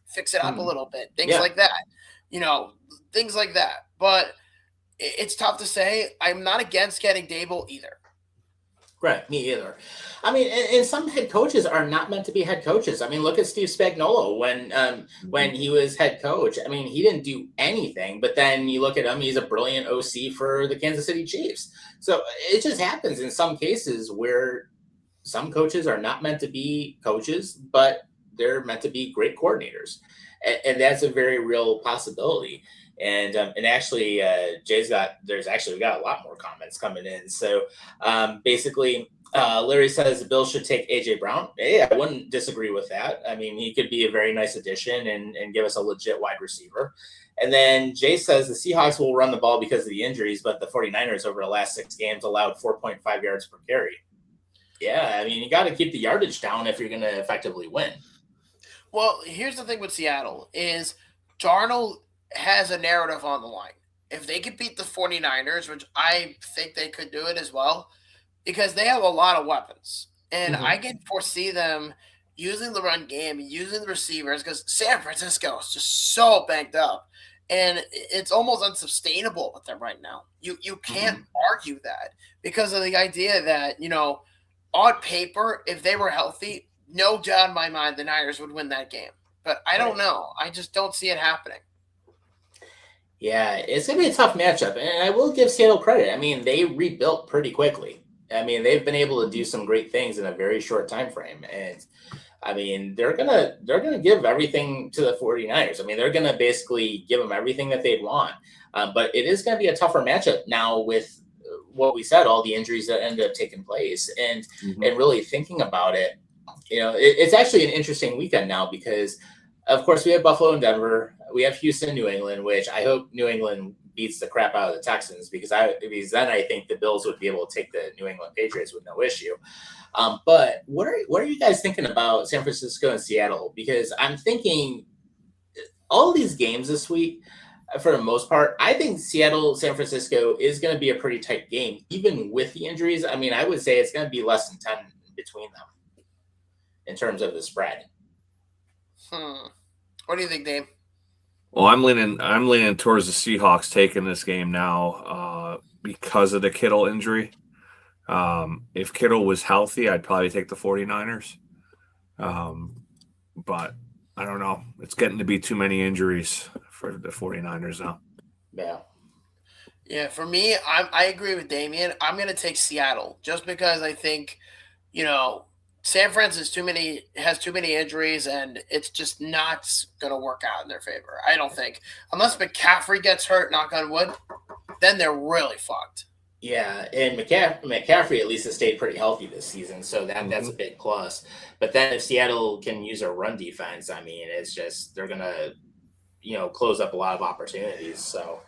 fix it up a little bit. Things like that. Things like that. But it's tough to say. I'm not against getting Dable either. Right, me either. I mean, and some head coaches are not meant to be head coaches. I mean, look at Steve Spagnuolo when he was head coach. I mean, he didn't do anything, but then you look at him, he's a brilliant OC for the Kansas City Chiefs. So it just happens in some cases where some coaches are not meant to be coaches, but they're meant to be great coordinators. And that's a very real possibility. And actually, we got a lot more comments coming in. So basically, Larry says the Bills should take A.J. Brown. Hey, I wouldn't disagree with that. I mean, he could be a very nice addition and give us a legit wide receiver. And then Jay says the Seahawks will run the ball because of the injuries, but the 49ers over the last 6 games allowed 4.5 yards per carry. Yeah, I mean, you got to keep the yardage down if you're going to effectively win. Well, here's the thing with Seattle is Darnold has a narrative on the line. If they could beat the 49ers, which I think they could do it as well, because they have a lot of weapons. And I can foresee them using the run game, using the receivers, because San Francisco is just so banked up. And it's almost unsustainable with them right now. You can't argue that because of the idea that, on paper, if they were healthy, no doubt in my mind the Niners would win that game. But I don't know. I just don't see it happening. Yeah, it's going to be a tough matchup, and I will give Seattle credit. I mean, they rebuilt pretty quickly. I mean, they've been able to do some great things in a very short time frame, and I mean, they're gonna give everything to the 49ers. I mean, they're gonna basically give them everything that they'd want, but it is going to be a tougher matchup now with what we said, all the injuries that ended up taking place, and really thinking about it. it's actually an interesting weekend now because, of course, we have Buffalo and Denver. We have Houston, New England, which I hope New England beats the crap out of the Texans because then I think the Bills would be able to take the New England Patriots with no issue. But what are you guys thinking about San Francisco and Seattle? Because I'm thinking all these games this week, for the most part, I think Seattle, San Francisco is going to be a pretty tight game, even with the injuries. I mean, I would say it's going to be less than 10 between them in terms of the spread. What do you think, Dave? Well, I'm leaning towards the Seahawks taking this game now because of the Kittle injury. If Kittle was healthy, I'd probably take the 49ers. But I don't know. It's getting to be too many injuries for the 49ers now. Yeah. Yeah, for me, I agree with Damian. I'm going to take Seattle just because I think, San Fran has too many injuries, and it's just not going to work out in their favor. I don't think. Unless McCaffrey gets hurt, knock on wood, then they're really fucked. Yeah, and McCaffrey at least has stayed pretty healthy this season, so that's a big plus. But then if Seattle can use a run defense, I mean, it's just they're going to, close up a lot of opportunities. So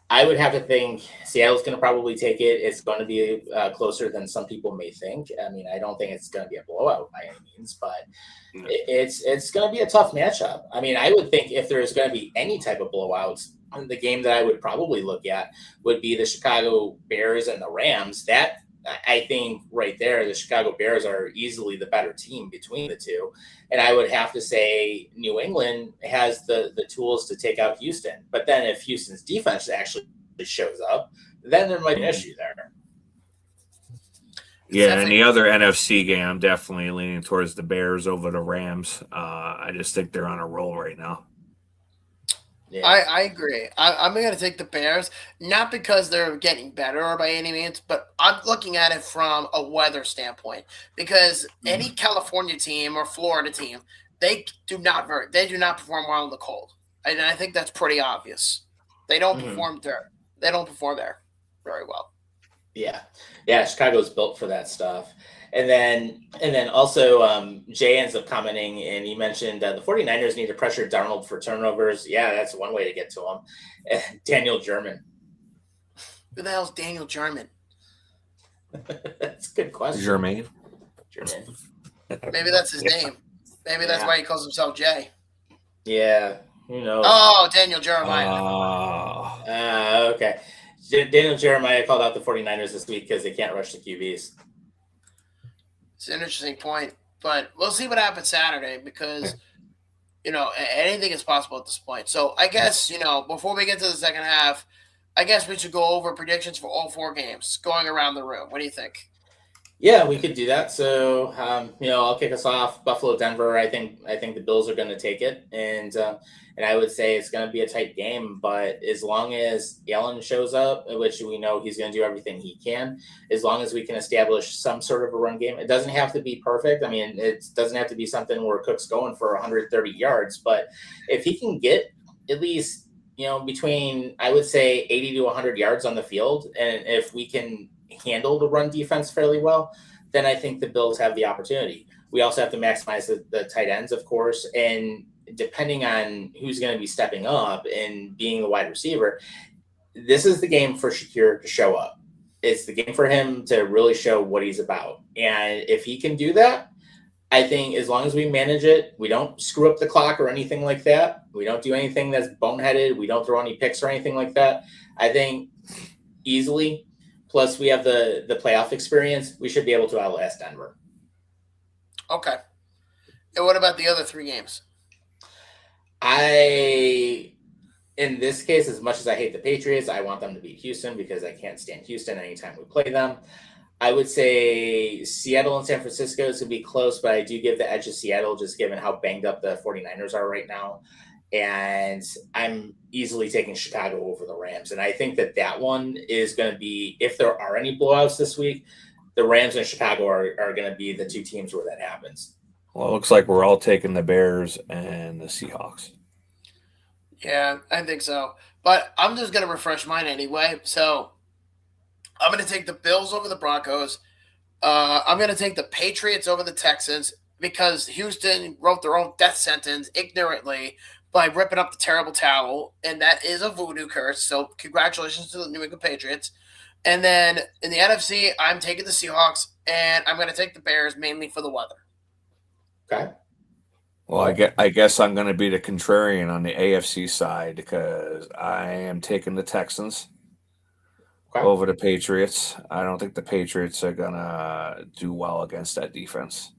I would have to think Seattle's going to probably take it. It's going to be closer than some people may think. I mean, I don't think it's going to be a blowout by any means, but it's going to be a tough matchup. I mean, I would think if there's going to be any type of blowouts, the game that I would probably look at would be the Chicago Bears and the Rams. That I think right there, the Chicago Bears are easily the better team between the two. And I would have to say New England has the tools to take out Houston. But then if Houston's defense actually shows up, then there might be an issue there. Yeah, and the other NFC game, I'm definitely leaning towards the Bears over the Rams. I just think they're on a roll right now. Yeah. I agree. I'm going to take the Bears, not because they're getting better by any means, but I'm looking at it from a weather standpoint. Because any California team or Florida team, they do not perform well in the cold, and I think that's pretty obvious. They don't perform there. They don't perform there very well. Yeah. Chicago's built for that stuff. And then also Jay ends up commenting, and he mentioned the 49ers need to pressure Darnold for turnovers. Yeah, that's one way to get to him. Daniel German. Who the hell's Daniel German? That's a good question. Germain. Maybe that's his name. Maybe that's why he calls himself Jay. Yeah, who knows? Oh, Daniel Jeremiah. Okay. Daniel Jeremiah called out the 49ers this week because they can't rush the QBs. It's an interesting point, but we'll see what happens Saturday because, anything is possible at this point. So I guess, before we get to the second half, I guess we should go over predictions for all four games going around the room. What do you think? Yeah, we could do that. So, I'll kick us off. Buffalo, Denver. I think the Bills are going to take it, and I would say it's going to be a tight game. But as long as Allen shows up, which we know he's going to do everything he can, as long as we can establish some sort of a run game, it doesn't have to be perfect. I mean, it doesn't have to be something where Cook's going for 130 yards, but if he can get at least between, I would say, 80 to 100 yards on the field, and if we can handle the run defense fairly well, then I think the Bills have the opportunity. We also have to maximize the tight ends, of course, and depending on who's going to be stepping up and being the wide receiver, this is the game for Shakir to show up. It's the game for him to really show what he's about. And if he can do that, I think as long as we manage it, we don't screw up the clock or anything like that. We don't do anything that's boneheaded. We don't throw any picks or anything like that. I think easily, plus we have the playoff experience, we should be able to outlast Denver. Okay. And what about the other three games? In this case, as much as I hate the Patriots, I want them to beat Houston because I can't stand Houston anytime we play them. I would say Seattle and San Francisco is going to be close, but I do give the edge to Seattle just given how banged up the 49ers are right now. And I'm easily taking Chicago over the Rams. And I think that one is going to be, if there are any blowouts this week, the Rams and Chicago are going to be the two teams where that happens. Well, it looks like we're all taking the Bears and the Seahawks. Yeah, I think so. But I'm just going to refresh mine anyway. So I'm going to take the Bills over the Broncos. I'm going to take the Patriots over the Texans. because Houston wrote their own death sentence ignorantly by ripping up the terrible towel, and that is a voodoo curse. So congratulations to the New England Patriots. And then in the NFC, I'm taking the Seahawks, and I'm going to take the Bears mainly for the weather. Okay. Well, I guess I'm going to be the contrarian on the AFC side because I am taking the Texans over the Patriots. I don't think the Patriots are going to do well against that defense.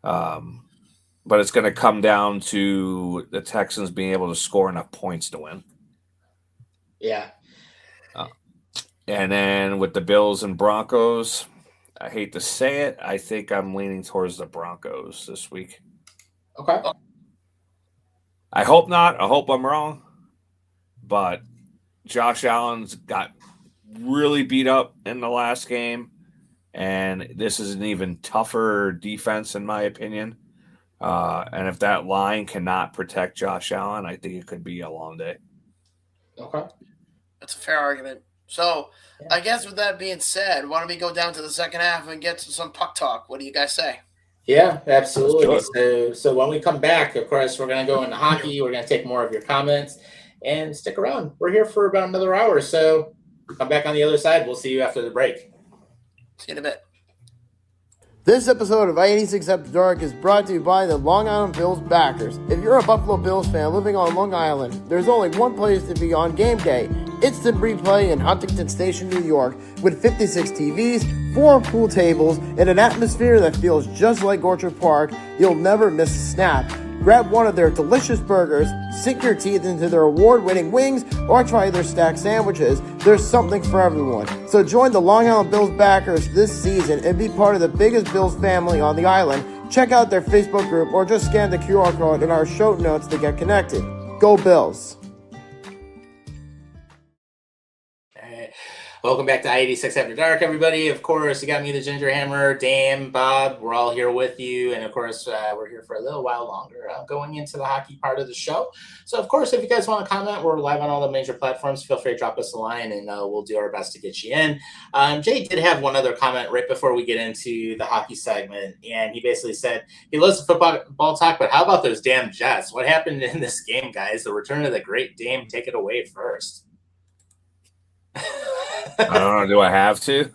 But it's going to come down to the Texans being able to score enough points to win. Yeah. And then with the Bills and Broncos, I hate to say it, I think I'm leaning towards the Broncos this week. Okay. I hope not. I hope I'm wrong. But Josh Allen's got really beat up in the last game. And this is an even tougher defense, in my opinion. And if that line cannot protect Josh Allen, I think it could be a long day. Okay. That's a fair argument. So I guess with that being said, why don't we go down to the second half and get to some puck talk? What do you guys say? Yeah, absolutely. So when we come back, of course, we're going to go into hockey. We're going to take more of your comments and stick around. We're here for about another hour. So come back on the other side. We'll see you after the break. See you in a bit. This episode of I-86 After Dark is brought to you by the Long Island Bills backers. If you're a Buffalo Bills fan living on Long Island, there's only one place to be on game day. Instant Replay in Huntington Station, New York, with 56 TVs, 4 pool tables, and an atmosphere that feels just like Orchard Park. You'll never miss a snap. Grab one of their delicious burgers, sink your teeth into their award-winning wings, or try their stacked sandwiches. There's something for everyone. So join the Long Island Bills backers this season and be part of the biggest Bills family on the island. Check out their Facebook group or just scan the QR code in our show notes to get connected. Go Bills! Welcome back to I-86 After Dark, everybody. Of course, you got me, the Ginger Hammer, Dame, Bob. We're all here with you. And, of course, we're here for a little while longer going into the hockey part of the show. So, of course, if you guys want to comment, we're live on all the major platforms. Feel free to drop us a line, and we'll do our best to get you in. Jay did have one other comment right before we get into the hockey segment, and he basically said he loves the football talk, but how about those damn Jets? What happened in this game, guys? The return of the great Dame. Take it away first. I don't know. Do I have to?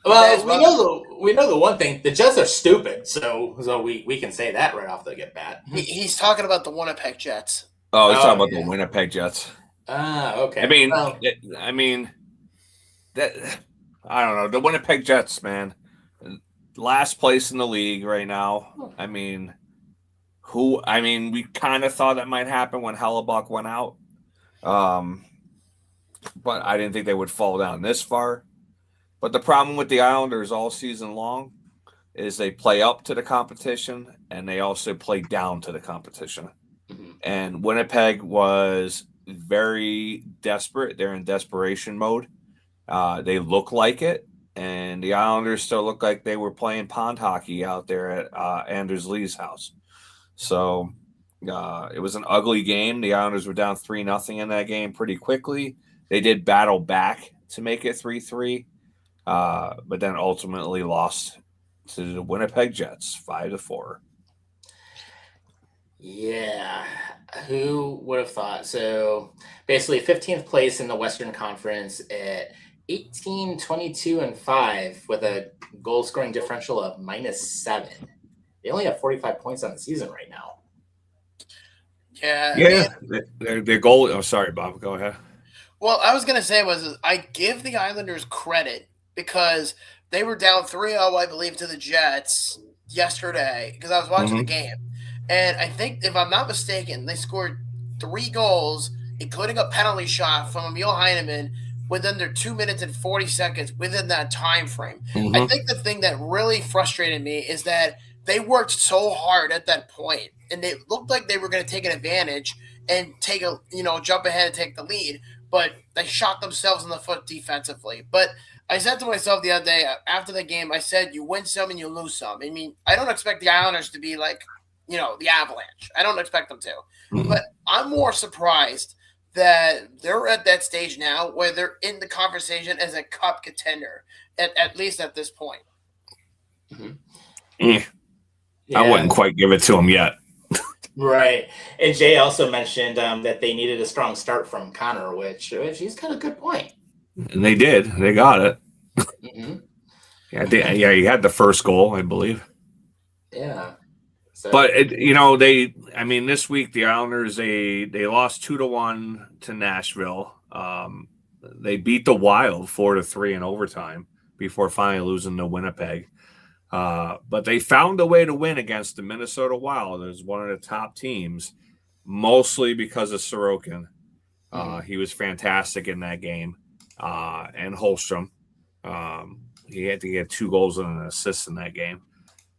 Well, we know the one thing. The Jets are stupid, so we can say that right off the get bat. He's talking about the Winnipeg Jets. Oh, he's talking about the Winnipeg Jets. Okay. I mean, that I don't know. The Winnipeg Jets, man, last place in the league right now. I mean, we kind of thought that might happen when Hellebuck went out. But I didn't think they would fall down this far. But the problem with the Islanders all season long is they play up to the competition and they also play down to the competition. Mm-hmm. And Winnipeg was very desperate. They're in desperation mode. They look like it. And the Islanders still look like they were playing pond hockey out there at Anders Lee's house. So it was an ugly game. The Islanders were down 3-0 in that game pretty quickly. They did battle back to make it 3-3, but then ultimately lost to the Winnipeg Jets 5-4. Yeah, who would have thought? So basically 15th place in the Western Conference at 18, 22, and 5 with a goal scoring differential of -7. They only have 45 points on the season right now. Yeah. Their goal. Oh, sorry, Bob. Go ahead. Well, I was going to say I give the Islanders credit because they were down 3-0, I believe, to the Jets yesterday because I was watching the game. And I think, if I'm not mistaken, they scored 3 goals, including a penalty shot from Emil Heineman, within their 2 minutes and 40 seconds within that time frame. Mm-hmm. I think the thing that really frustrated me is that they worked so hard at that point, and they looked like they were going to take an advantage and jump ahead and take the lead. But they shot themselves in the foot defensively. But I said to myself the other day after the game, I said, you win some and you lose some. I mean, I don't expect the Islanders to be like, the Avalanche. I don't expect them to. Mm-hmm. But I'm more surprised that they're at that stage now where they're in the conversation as a cup contender, at least at this point. Mm-hmm. I wouldn't quite give it to him yet. Right. And Jay also mentioned that they needed a strong start from Connor, which he's got a good point. And they did. They got it. Mm-hmm. Yeah, he had the first goal, I believe. Yeah. So. But this week the Islanders they lost 2-1 to Nashville. They beat the Wild 4-3 in overtime before finally losing to Winnipeg. But they found a way to win against the Minnesota Wild as one of the top teams, mostly because of Sorokin. He was fantastic in that game, and Holmstrom. He had to get 2 goals and an assist in that game.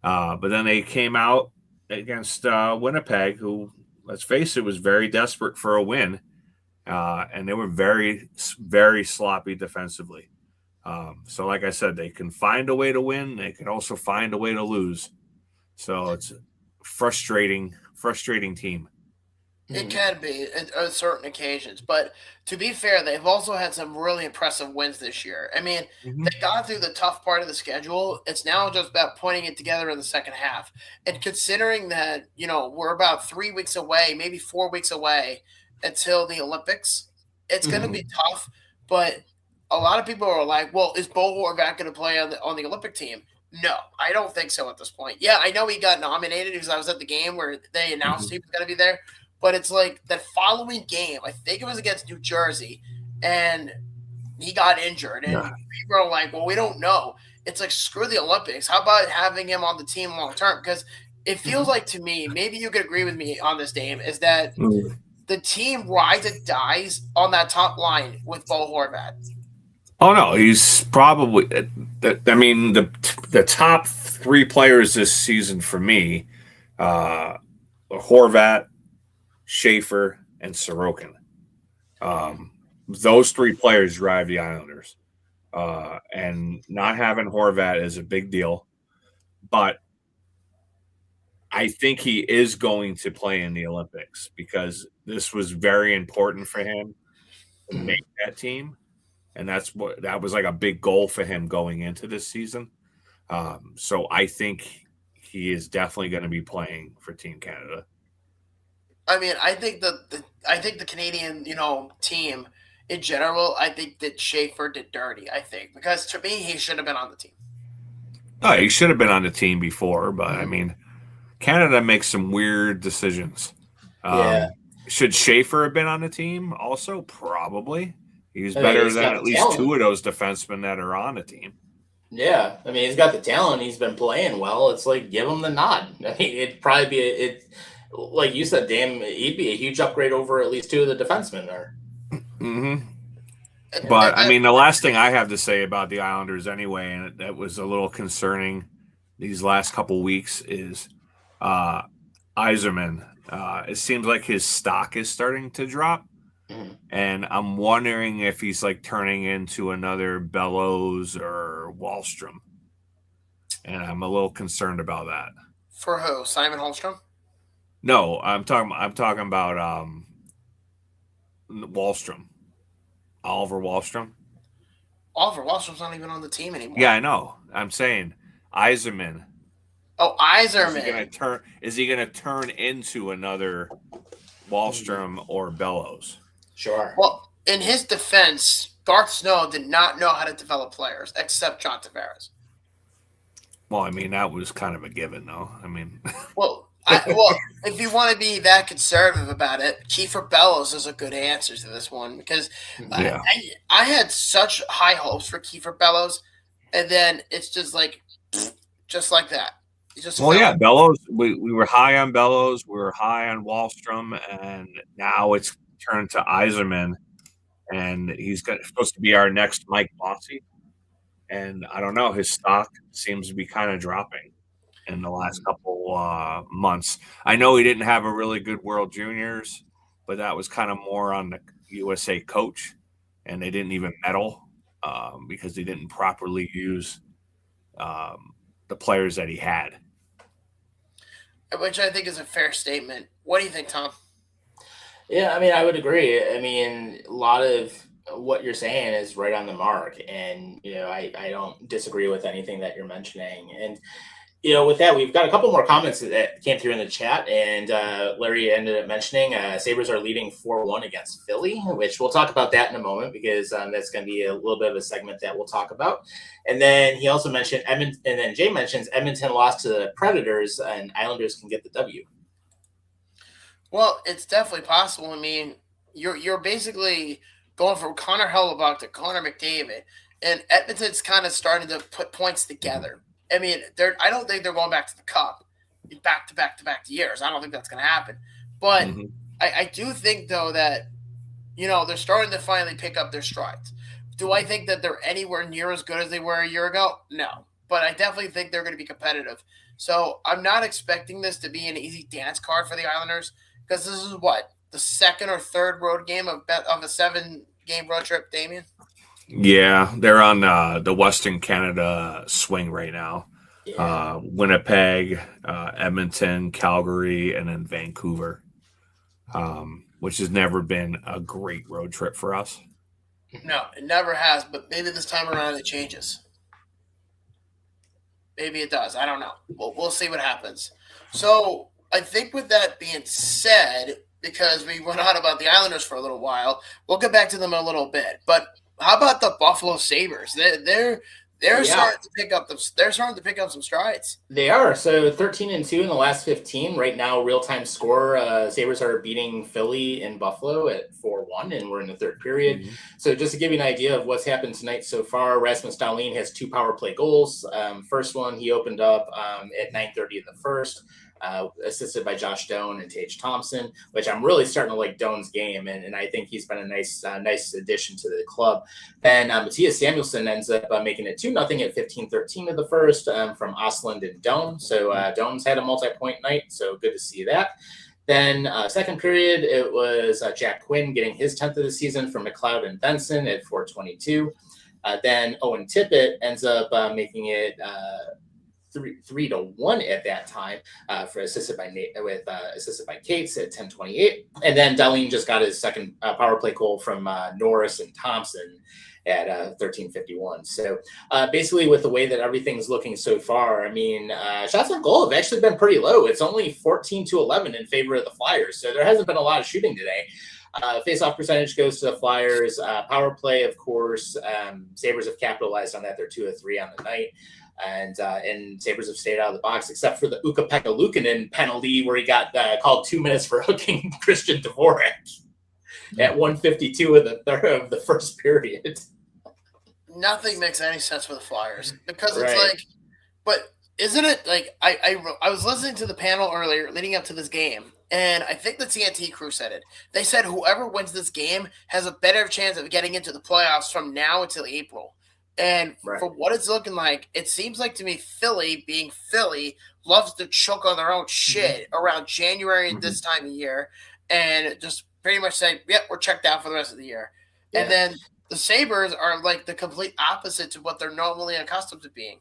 But then they came out against Winnipeg, who, let's face it, was very desperate for a win. And they were very, very sloppy defensively. So like I said, they can find a way to win. They can also find a way to lose. So it's a frustrating team. It can be at certain occasions. But to be fair, they've also had some really impressive wins this year. I mean, they got through the tough part of the schedule. It's now just about putting it together in the second half. And considering that, we're about 3 weeks away, maybe 4 weeks away until the Olympics, it's going to be tough. But a lot of people are like, well, is Bo Horvat going to play on the Olympic team? No, I don't think so at this point. Yeah, I know he got nominated because I was at the game where they announced he was going to be there. But it's like that following game, I think it was against New Jersey, and he got injured. And people are like, well, we don't know. It's like, screw the Olympics. How about having him on the team long term? Because it feels like to me, maybe you could agree with me on this, Dame, is that the team rides and dies on that top line with Bo Horvat. Oh, no, he's probably the top 3 players this season for me, Horvat, Schaefer, and Sorokin. Those 3 players drive the Islanders. And not having Horvat is a big deal. But I think he is going to play in the Olympics because this was very important for him to make that team. And that was like a big goal for him going into this season. So I think he is definitely going to be playing for Team Canada. I mean, I think the Canadian, team in general, I think that Schaefer did dirty, I think. Because to me, he should have been on the team. Oh, he should have been on the team before, but I mean, Canada makes some weird decisions. Should Schaefer have been on the team also? Probably. He's better than at least talent. 2 of those defensemen that are on the team. Yeah, I mean, he's got the talent. He's been playing well. It's like, give him the nod. I mean, it'd probably be like you said, Dame, he'd be a huge upgrade over at least 2 of the defensemen there. But, I mean, the last thing I have to say about the Islanders anyway, and that was a little concerning these last couple weeks, is Yzerman. It seems like his stock is starting to drop. And I'm wondering if he's like turning into another Bellows or Wahlstrom. And I'm a little concerned about that. For who? Simon Holmstrom? No, I'm talking about Wahlstrom. Oliver Wahlstrom. Oliver Wahlstrom's not even on the team anymore. Yeah, I know. I'm saying Yzerman. Oh, Yzerman. Is he gonna turn into another Wahlstrom or Bellows? Sure. Well, in his defense, Garth Snow did not know how to develop players except John Tavares. Well, I mean, that was kind of a given, though. I mean, if you want to be that conservative about it, Kiefer Bellows is a good answer to this one because I had such high hopes for Kiefer Bellows, and then it's just like that. Bellows. We were high on Bellows. We were high on Wahlstrom, and now it's turned to Yzerman, and he's supposed to be our next Mike Bossy. And I don't know, his stock seems to be kind of dropping in the last couple months. I know he didn't have a really good World Juniors, but that was kind of more on the USA coach, and they didn't even medal because they didn't properly use the players that he had. Which I think is a fair statement. What do you think, Tom? Yeah, I mean, I would agree. I mean, a lot of what you're saying is right on the mark. And, I don't disagree with anything that you're mentioning. And, with that, we've got a couple more comments that came through in the chat, and Larry ended up mentioning Sabres are leading 4-1 against Philly, which we'll talk about that in a moment because that's going to be a little bit of a segment that we'll talk about. And then he also mentioned and then Jay mentions Edmonton lost to the Predators, and Islanders can get the W. Well, it's definitely possible. I mean, you're basically going from Connor Hellebuck to Connor McDavid, and Edmonton's kind of starting to put points together. I mean, I don't think they're going back to the Cup in back to years. I don't think that's going to happen. But I do think, though, that, they're starting to finally pick up their strides. Do I think that they're anywhere near as good as they were a year ago? No. But I definitely think they're going to be competitive. So I'm not expecting this to be an easy dance card for the Islanders because this is the second or third road game of a 7-game road trip, Damien? Yeah, they're on the Western Canada swing right now. Yeah. Winnipeg, Edmonton, Calgary, and then Vancouver, which has never been a great road trip for us. No, it never has, but maybe this time around it changes. Maybe it does. I don't know. We'll see what happens. So I think with that being said, because we went on about the Islanders for a little while, we'll get back to them in a little bit. But how about the Buffalo Sabres? They're starting to pick up some strides. They are. So 13-2 in the last 15 right now. Real-time score. Sabres are beating Philly and Buffalo at 4-1, and we're in the third period. Mm-hmm. So just to give you an idea of what's happened tonight so far, Rasmus Dahlin has 2 power play goals. First one he opened up at 9:30 in the first. Assisted by Josh Doan and Tage Thompson, which I'm really starting to like Doan's game, and I think he's been a nice addition to the club. Then Matthias Samuelsson ends up making it 2-0 at 15:13 of the first from Ostlund and Doan. So Doan's had a multi-point night, so good to see that. Then second period, it was Jack Quinn getting his 10th of the season from McLeod and Benson at 4:22. Then Owen Tippett ends up making it 3-1 at that time assisted by Cates at 10:28, and then Dahlin just got his second power play goal from Norris and Thompson at 13:51. So basically, with the way that everything's looking so far, I mean, shots on goal have actually been pretty low. It's only 14-11 in favor of the Flyers, so there hasn't been a lot of shooting today. Face-off percentage goes to the Flyers. Power play, of course, Sabres have capitalized on that. They're 2 of 3 on the night. And Sabres have stayed out of the box except for the Ukko-Pekka Luukkonen penalty where he got called 2 minutes for hooking Christian Dvorak at 1:52 of the first period. Nothing makes any sense for the Flyers because it's like, but isn't it like I was listening to the panel earlier leading up to this game, and I think the TNT crew said it. They said whoever wins this game has a better chance of getting into the playoffs from now until April. And for what it's looking like, it seems like to me Philly, being Philly, loves to choke on their own shit around January and this time of year and just pretty much say, yep, we're checked out for the rest of the year. Yeah. And then the Sabres are like the complete opposite to what they're normally accustomed to being.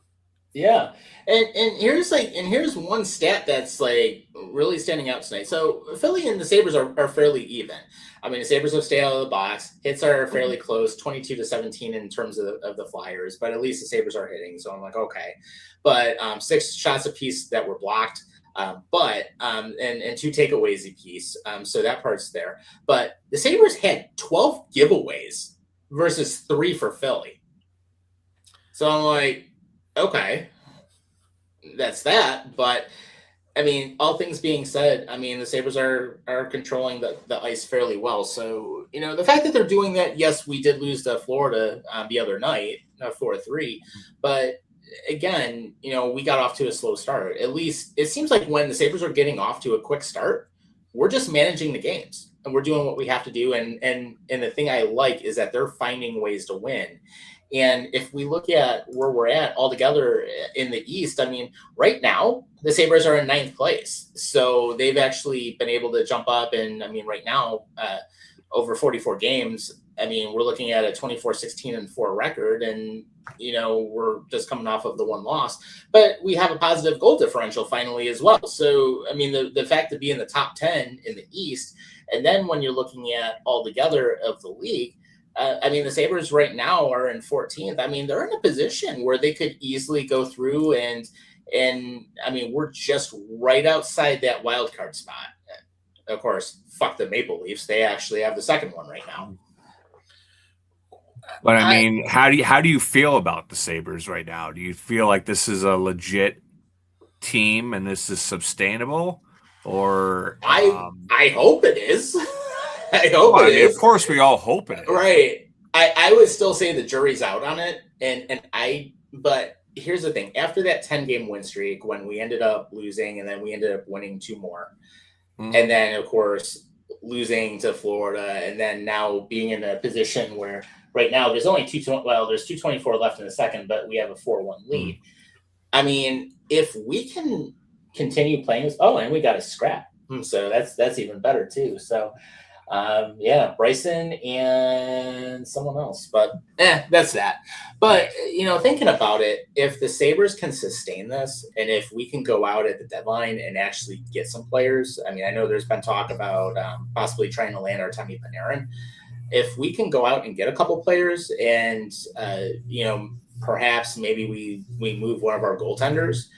Yeah. And here's one stat that's like really standing out tonight. So Philly and the Sabres are fairly even. I mean, the Sabres have stayed out of the box. Hits are fairly close, 22-17 in terms of the Flyers, but at least the Sabres are hitting. So I'm like, okay. But 6 shots apiece that were blocked, and 2 takeaways apiece. So that part's there. But the Sabres had 12 giveaways versus 3 for Philly. So I'm like, okay, that's that. But I mean, all things being said, I mean, the Sabres are controlling the ice fairly well. So, the fact that they're doing that, yes, we did lose to Florida the other night, 4-3. But again, we got off to a slow start. At least it seems like when the Sabres are getting off to a quick start, we're just managing the games and we're doing what we have to do. And the thing I like is that they're finding ways to win. And if we look at where we're at altogether in the East, I mean, right now, the Sabres are in 9th place. So they've actually been able to jump up. And I mean, right now, over 44 games, I mean, we're looking at a 24-16-4 record. And, we're just coming off of the 1 loss. But we have a positive goal differential finally as well. So, I mean, the fact to be in the top 10 in the East, and then when you're looking at altogether of the league, I mean, the Sabres right now are in 14th. I mean, they're in a position where they could easily go through and, And I mean, we're just right outside that wild card spot. Of course, fuck the Maple Leafs. They actually have the second one right now. But I mean, how do you feel about the Sabres right now? Do you feel like this is a legit team and this is sustainable? Or I hope it is. I hope it is. Of course, we all hope it is. Right. I would still say the jury's out on it. But here's the thing. After that 10-game win streak, when we ended up losing and then we ended up winning 2 more, and then, of course, losing to Florida, and then now being in a position where right now there's only there's 2:24 left in the second, but we have a 4-1 lead. I mean, if we can continue playing this, and we got a scrap. So that's even better too. So Bryson and someone else, but that's that. But thinking about it, if the Sabres can sustain this, and if we can go out at the deadline and actually get some players, I mean, I know there's been talk about possibly trying to land Artemi Panarin. If we can go out and get a couple players, and perhaps maybe we move one of our goaltenders,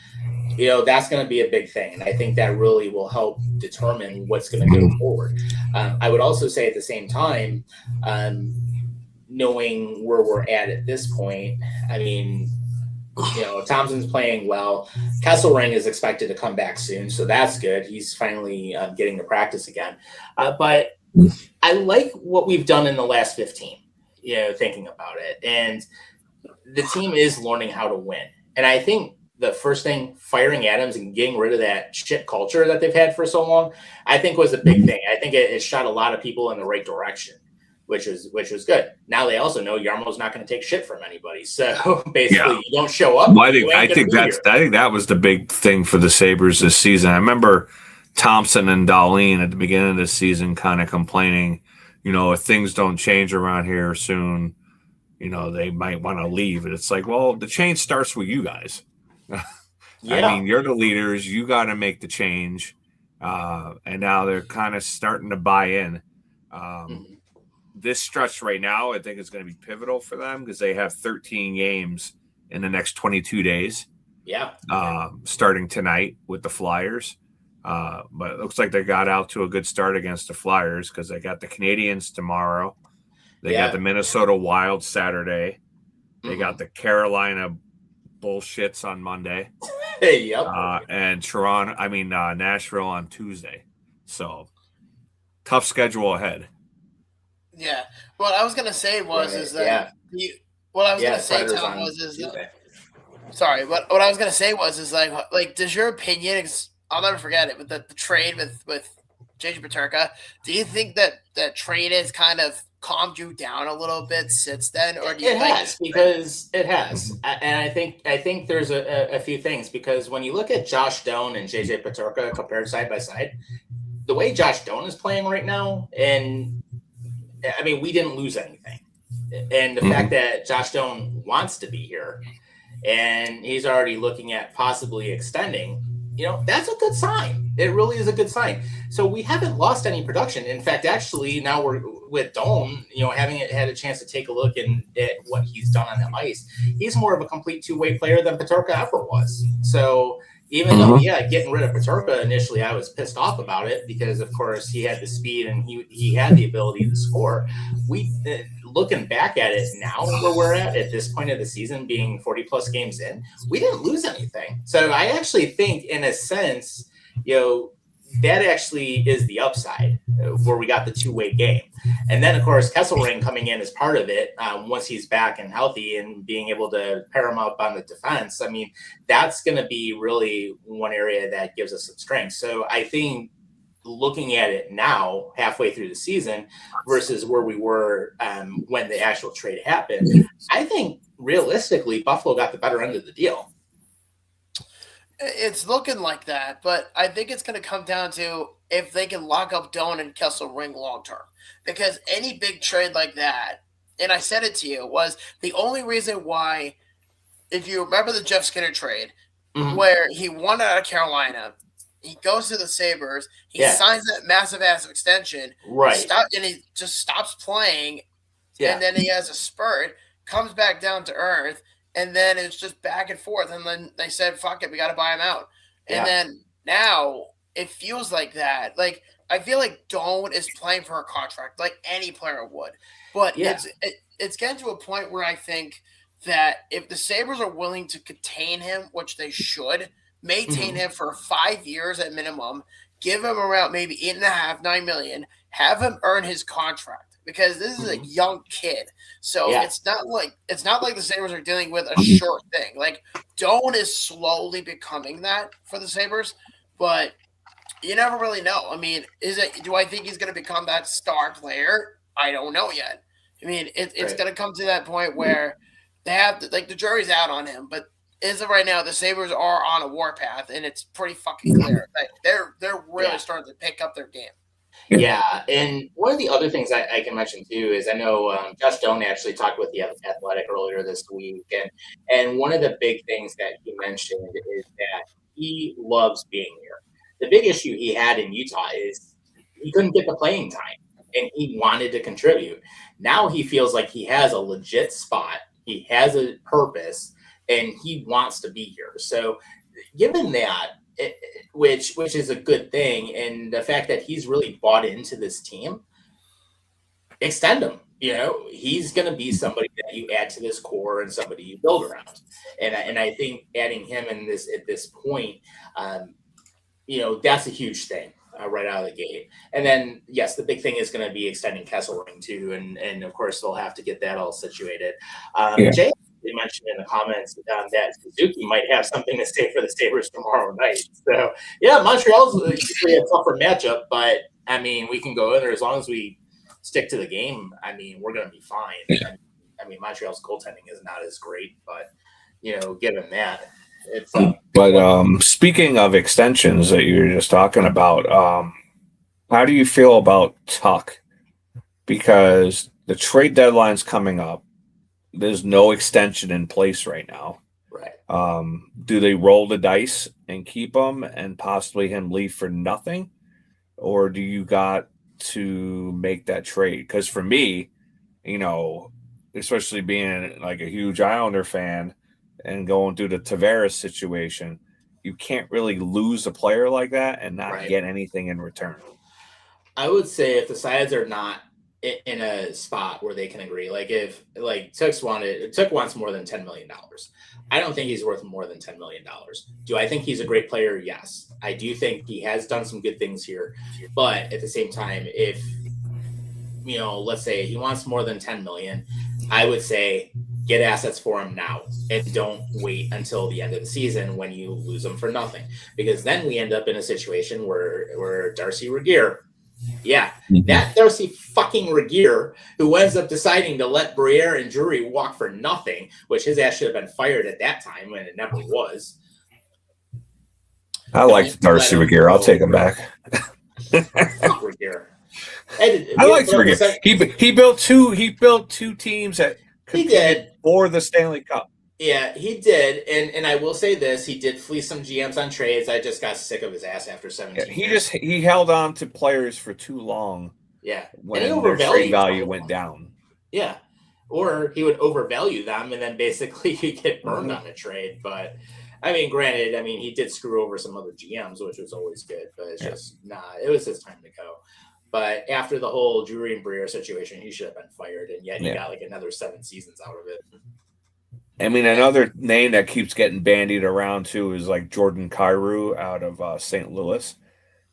that's going to be a big thing. And I think that really will help determine what's going to go forward. I would also say at the same time, knowing where we're at this point, I mean, Thompson's playing well. Kesselring is expected to come back soon, so that's good. He's finally getting to practice again. But I like what we've done in the last 15, thinking about it. And the team is learning how to win. And I think the first thing, firing Adams and getting rid of that shit culture that they've had for so long, I think was a big thing. I think it shot a lot of people in the right direction, which was good. Now they also know Yarmo's not going to take shit from anybody. So basically, you don't show up. Well, I think that was the big thing for the Sabres this season. I remember Thompson and Dahlin at the beginning of the season kind of complaining, if things don't change around here soon, they might want to leave. And it's like, well, the change starts with you guys. I mean, you're the leaders. You got to make the change. And now they're kind of starting to buy in. This stretch right now, I think is going to be pivotal for them because they have 13 games in the next 22 days. Yeah. Starting tonight with the Flyers. But it looks like they got out to a good start against the Flyers because they got the Canadiens tomorrow. They got the Minnesota Wild Saturday. They got the Carolina bullshits on Monday. And Nashville on Tuesday. So tough schedule ahead. Yeah. What I was gonna say was what I was gonna say, Tom, what I was gonna say was like does your opinion, I'll never forget it, with the trade with JJ Peterka, do you think that trade has kind of calmed you down a little bit since then, or do you because it has, and I think there's a few things, because when you look at Josh Doan and JJ Peterka compared side by side, the way Josh Doan is playing right now, and I mean, we didn't lose anything, and the fact that Josh Doan wants to be here, and he's already looking at possibly extending, that's a good sign. It really is a good sign. So we haven't lost any production. In fact, actually, now we're with Doan, having had a chance to take a look at what he's done on the ice, he's more of a complete two-way player than Peterka ever was. So even though, getting rid of Peterka initially, I was pissed off about it because, of course, he had the speed and he had the ability to score. Looking back at it now, where we're at this point of the season, being 40-plus games in, we didn't lose anything. So I actually think, in a sense, that actually is the upside where we got the two-way game. And then, of course, Kesselring coming in as part of it once he's back and healthy and being able to pair him up on the defense. I mean, that's going to be really one area that gives us some strength. So I think looking at it now, halfway through the season versus where we were when the actual trade happened, I think realistically, Buffalo got the better end of the deal. It's looking like that, but I think it's going to come down to if they can lock up Doan and Kesselring long term. Because any big trade like that, and I said it to you, was the only reason why, if you remember the Jeff Skinner trade, where he won out of Carolina, he goes to the Sabres, he signs that massive ass extension, right? And he just stops playing, and then he has a spurt, comes back down to earth, and then it's just back and forth. And then they said, "Fuck it, we got to buy him out." And Yeah. then now it feels like that. Like I feel like Doan is playing for a contract, like any player would. But Yeah. it's getting to a point where I think that if the Sabres are willing to contain him, which they should, maintain him for 5 years at minimum, give him around maybe 8.5, 9 million, have him earn his contract because this is a young kid. So it's not like the Sabres are dealing with a short thing. Like Doan is slowly becoming that for the Sabres, but you never really know. I mean, do I think he's going to become that star player? I don't know yet. I mean, it's going to come to that point where they have the jury's out on him, but as of right now, the Sabres are on a warpath, and it's pretty fucking clear. Like they're really starting to pick up their game. Yeah, and one of the other things I can mention too is I know Josh Doan actually talked with the Athletic earlier this week, and one of the big things that he mentioned is that he loves being here. The big issue he had in Utah is he couldn't get the playing time, and he wanted to contribute. Now he feels like he has a legit spot, he has a purpose, and he wants to be here. So, given that, which is a good thing, and the fact that he's really bought into this team, extend him. He's going to be somebody that you add to this core and somebody you build around. And I think adding him at this point, that's a huge thing right out of the gate. And then, yes, the big thing is going to be extending Kesselring too, and of course they'll have to get that all situated. Jay mentioned in the comments that Suzuki might have something to say for the Sabres tomorrow night. So, yeah, Montreal's usually a tougher matchup, but, I mean, we can go in there as long as we stick to the game. I mean, we're going to be fine. I mean, Montreal's goaltending is not as great, but, given that, it's But speaking of extensions that you were just talking about, how do you feel about Tuck? Because the trade deadline's coming up. There's no extension in place right now. Right. Do they roll the dice and keep him and possibly him leave for nothing? Or do you got to make that trade? Because for me, especially being like a huge Islander fan and going through the Tavares situation, you can't really lose a player like that and not get anything in return. I would say if the sides are not in a spot where they can agree, Tuck wants more than $10 million. I don't think he's worth more than $10 million. Do I think he's a great player? Yes. I do think he has done some good things here, but at the same time, if let's say he wants more than $10 million, I would say get assets for him now and don't wait until the end of the season when you lose him for nothing, because then we end up in a situation where Darcy Regier. Yeah, that Darcy fucking Regier, who ends up deciding to let Briere and Drury walk for nothing, which his ass should have been fired at that time when it never was. I like Darcy Regier. I'll take him back. Fuck Regier. I like Regier. He built two teams that competed for the Stanley Cup. Yeah, he did, and I will say this: he did fleece some GMs on trades. I just got sick of his ass after 17 years. He held on to players for too long. Yeah, when their trade value went down. Yeah, or he would overvalue them, and then basically you get burned on a trade. But I mean, granted, he did screw over some other GMs, which was always good. But it's just it was his time to go. But after the whole Drury and Briere situation, he should have been fired, and yet he got like another 7 seasons out of it. I mean, another name that keeps getting bandied around too is like Jordan Kyrou out of St. Louis,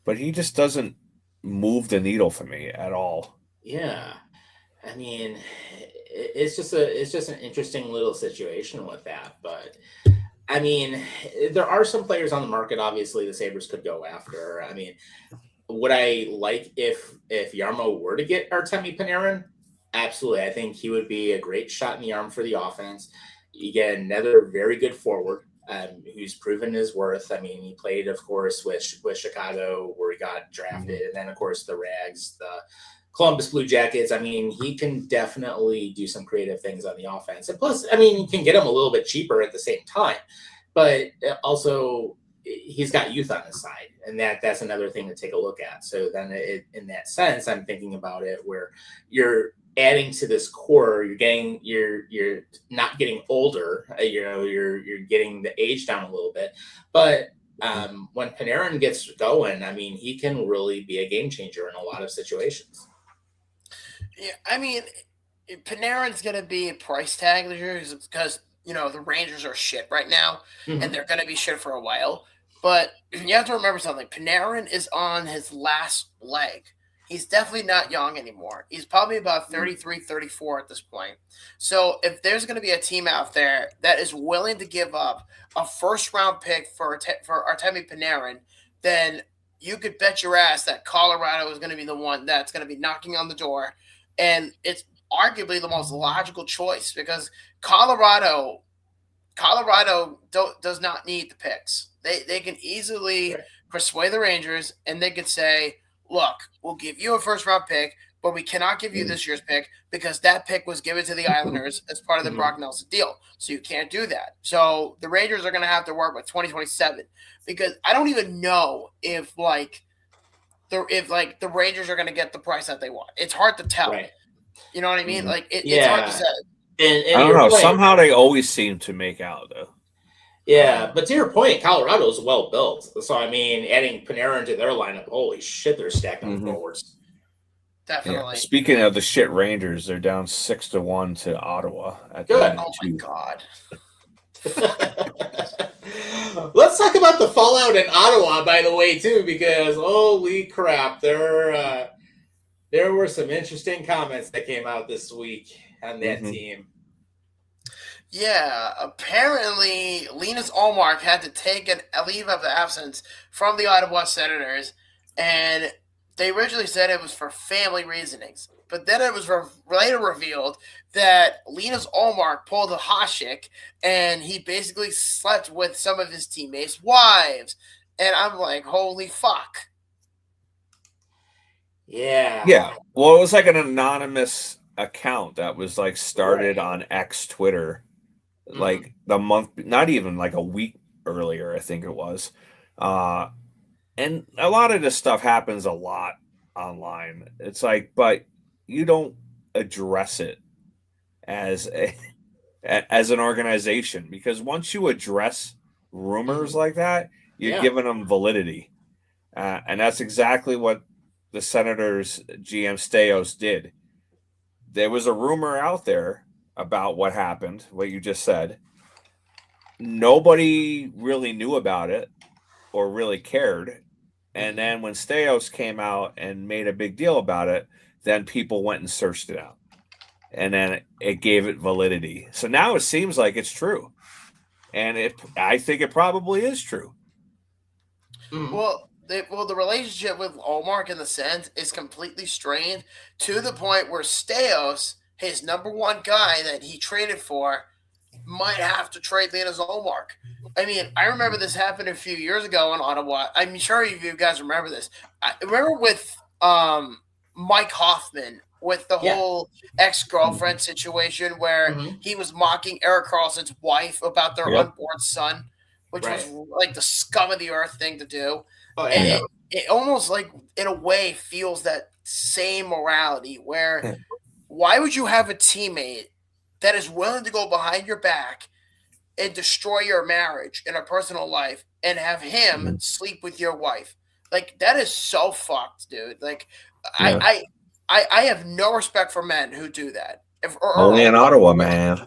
but he just doesn't move the needle for me at all. Yeah, I mean, it's just an interesting little situation with that. But I mean, there are some players on the market. Obviously, the Sabres could go after. I mean, would I like if Jarmo were to get Artemi Panarin? Absolutely, I think he would be a great shot in the arm for the offense. You get another very good forward who's proven his worth. I mean, he played, of course, with Chicago where he got drafted. And then, of course, the Rags, the Columbus Blue Jackets. I mean, he can definitely do some creative things on the offense. And plus, I mean, you can get him a little bit cheaper at the same time. But also, he's got youth on his side. And that's another thing to take a look at. So then in that sense, I'm thinking about it where you're adding to this core, you're not getting older. You're getting the age down a little bit. But when Panarin gets going, I mean, he can really be a game changer in a lot of situations. Yeah, I mean, Panarin's going to be a price tag this year because the Rangers are shit right now, and they're going to be shit for a while. But you have to remember something. Panarin is on his last leg. He's definitely not young anymore. He's probably about 33, 34 at this point. So if there's going to be a team out there that is willing to give up a first-round pick for Artemi Panarin, then you could bet your ass that Colorado is going to be the one that's going to be knocking on the door. And it's arguably the most logical choice because Colorado does not need the picks. They can easily persuade the Rangers, and they could say, look, we'll give you a first-round pick, but we cannot give you this year's pick because that pick was given to the Islanders as part of the Brock Nelson deal. So you can't do that. So the Rangers are going to have to work with 2027 because I don't even know if the Rangers are going to get the price that they want. It's hard to tell. Right. You know what I mean? It's hard to say. And I don't know. Somehow they always seem to make out, though. Yeah, but to your point, Colorado is well built. So, I mean, adding Panarin to their lineup, holy shit, they're stacked on forwards. Definitely. Yeah. Speaking of the shit Rangers, they're down 6-1 to Ottawa. Good. Oh, my God. Let's talk about the fallout in Ottawa, by the way, too, because holy crap, there were some interesting comments that came out this week on that team. Yeah, apparently Linus Ullmark had to take a leave of absence from the Ottawa Senators, and they originally said it was for family reasonings. But then it was later revealed that Linus Ullmark pulled a Hasek, and he basically slept with some of his teammates' wives. And I'm like, holy fuck. Yeah. Yeah. Well, it was like an anonymous account that was like started on X Twitter, like the month, not even like a week earlier, I think it was. And a lot of this stuff happens a lot online. It's like, but you don't address it as an organization, because once you address rumors like that, you're giving them validity. And that's exactly what the Senators GM Staios did. There was a rumor out there about what happened, what you just said. Nobody really knew about it or really cared. And then when Staios came out and made a big deal about it, then people went and searched it out. And then it gave it validity. So now it seems like it's true. And I think it probably is true. Well, the relationship with Ullmark in the Sens is completely strained to the point where Staios, his number one guy that he traded for, might have to trade Linus Ullmark. I mean, I remember this happened a few years ago in Ottawa. I'm sure you guys remember this. I remember with Mike Hoffman with the whole ex-girlfriend situation where he was mocking Erik Karlsson's wife about their unborn son, which was like the scum of the earth thing to do. Oh, yeah. And it almost like, in a way, feels that same morality where why would you have a teammate that is willing to go behind your back and destroy your marriage and a personal life and have him sleep with your wife? Like, that is so fucked, dude. Like, I have no respect for men who do that. Only in Ottawa, man.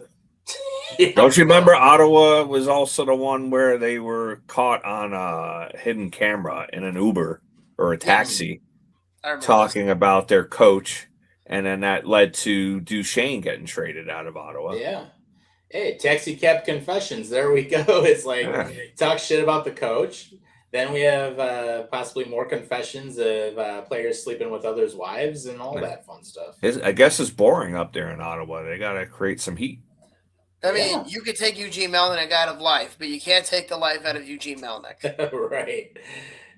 Don't you remember Ottawa was also the one where they were caught on a hidden camera in an Uber or a taxi talking about their coach, and then that led to Duchesne getting traded out of Ottawa. Yeah. Hey, taxi cab confessions. There we go. It's like talk shit about the coach. Then we have possibly more confessions of players sleeping with others' wives and all that fun stuff. I guess it's boring up there in Ottawa. They got to create some heat. I mean, you could take Eugene Melnyk out of life, but you can't take the life out of Eugene Melnyk. Right.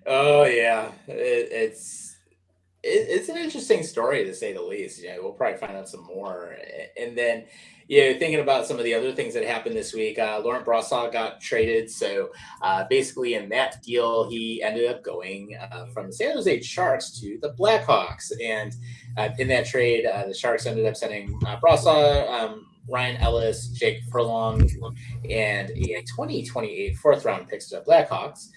Oh, yeah. It's an interesting story, to say the least. Yeah, we'll probably find out some more. And then thinking about some of the other things that happened this week, Laurent Brossoit got traded. So basically in that deal, he ended up going from the San Jose Sharks to the Blackhawks. And in that trade, the Sharks ended up sending Brossoit, Ryan Ellis, Jake Furlong, and a 2028 fourth round picks to the Blackhawks.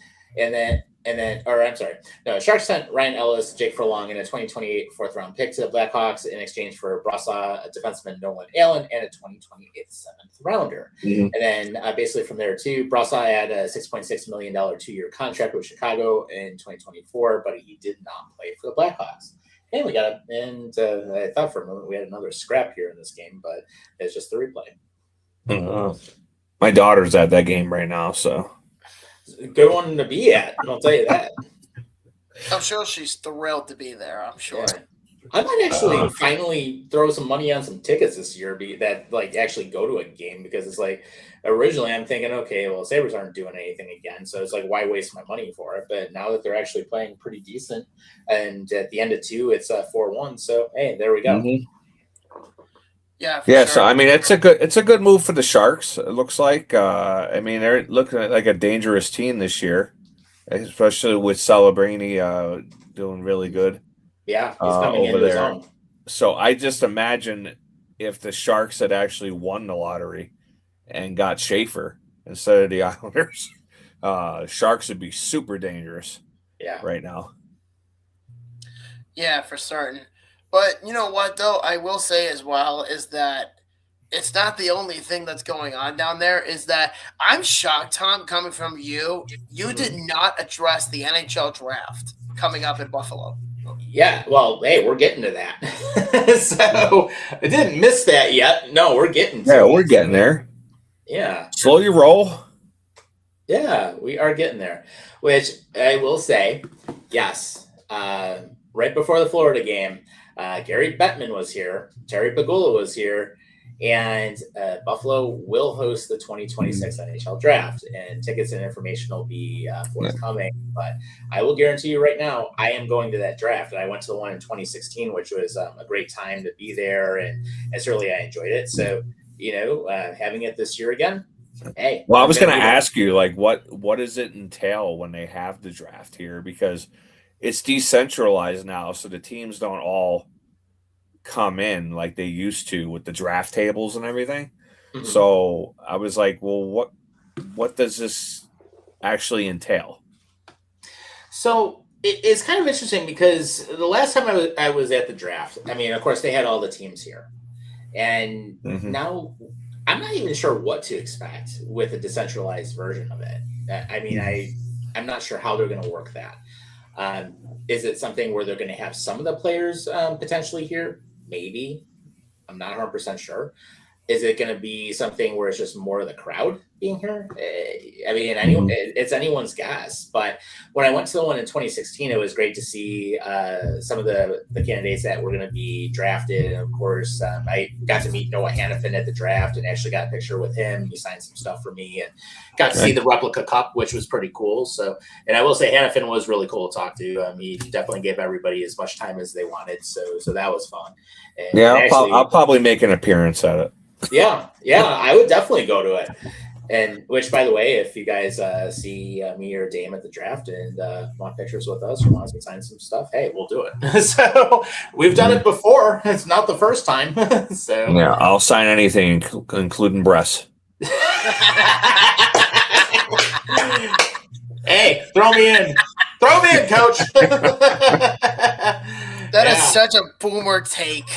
Sharks sent Ryan Ellis, Jake Furlong, and a 2028 fourth round pick to the Blackhawks in exchange for Brossoit, defenseman Nolan Allen, and a 2028 seventh rounder. Mm-hmm. And then basically from there too, Brossoit had a $6.6 million 2-year contract with Chicago in 2024, but he did not play for the Blackhawks. And we got I thought for a moment we had another scrap here in this game, but it's just the replay. My daughter's at that game right now, so. Good one to be at, I'll tell you that. I'm sure she's thrilled to be there. I'm sure. Yeah. I might actually finally throw some money on some tickets this year that actually go to a game, because it's like originally I'm thinking, okay, well, Sabres aren't doing anything again, so it's like, why waste my money for it? But now that they're actually playing pretty decent, and at the end of 2, it's 4-1. So hey, there we go. Mm-hmm. Yeah. Sure. So I mean, it's a good move for the Sharks. It looks like. I mean, they're looking like a dangerous team this year, especially with Celebrini doing really good. Yeah, he's coming into his own. So I just imagine if the Sharks had actually won the lottery and got Schaefer instead of the Islanders, Sharks would be super dangerous. Yeah. Right now. Yeah, for certain. But you know what, though, I will say as well is that it's not the only thing that's going on down there. Is that I'm shocked, Tom, coming from you. You did not address the NHL draft coming up in Buffalo. Yeah, well, hey, we're getting to that. So I didn't miss that yet. No, we're getting to it. We're getting there. Yeah. Slowly roll. Yeah, we are getting there. Which I will say, yes, right before the Florida game, Gary Bettman was here, Terry Pagula was here, and Buffalo will host the 2026 NHL draft, and tickets and information will be forthcoming. But I will guarantee you right now, I am going to that draft. And I went to the one in 2016, which was a great time to be there, and certainly I enjoyed it. So, having it this year again, hey. Well, I was going to ask you, like, what does it entail when they have the draft here? Because it's decentralized now, so the teams don't all come in like they used to with the draft tables and everything. Mm-hmm. So I was like, well, what does this actually entail? So it's kind of interesting, because the last time I was at the draft, I mean, of course, they had all the teams here. And now I'm not even sure what to expect with a decentralized version of it. I mean, I'm not sure how they're going to work that. Is it something where they're going to have some of the players potentially here? Maybe. I'm not 100% sure. Is it going to be something where it's just more of the crowd being here? I mean, it's anyone's guess. But when I went to the one in 2016, it was great to see some of the candidates that were going to be drafted. And of course, I got to meet Noah Hannafin at the draft and actually got a picture with him. He signed some stuff for me and got to see the replica cup, which was pretty cool. So, and I will say Hannafin was really cool to talk to. He definitely gave everybody as much time as they wanted. So that was fun. And yeah, I'll probably make an appearance at it. Yeah, I would definitely go to it. And which, by the way, if you guys see me or Dame at the draft and want pictures with us or want us to sign some stuff, hey, we'll do it. So we've done it before. It's not the first time. So yeah, I'll sign anything, including breasts. Hey, throw me in, coach. That is such a boomer take.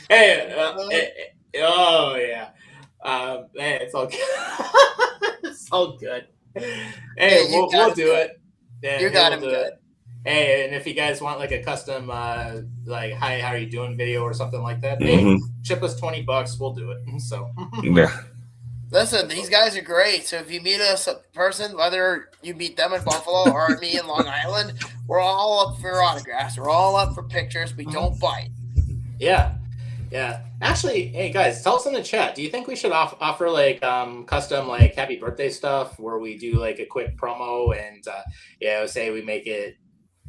Hey, oh yeah. Hey, it's all good. It's all good. Hey, we'll do it. Yeah, you got him good. Hey, and if you guys want like a custom like hi, how are you doing video or something like that, hey, ship us $20, we'll do it. So yeah. Listen, these guys are great. So if you meet us in person, whether you meet them in Buffalo or me in Long Island, we're all up for autographs. We're all up for pictures. We don't bite. Yeah. Actually, hey guys, tell us in the chat. Do you think we should offer like custom like happy birthday stuff where we do like a quick promo and say we make it,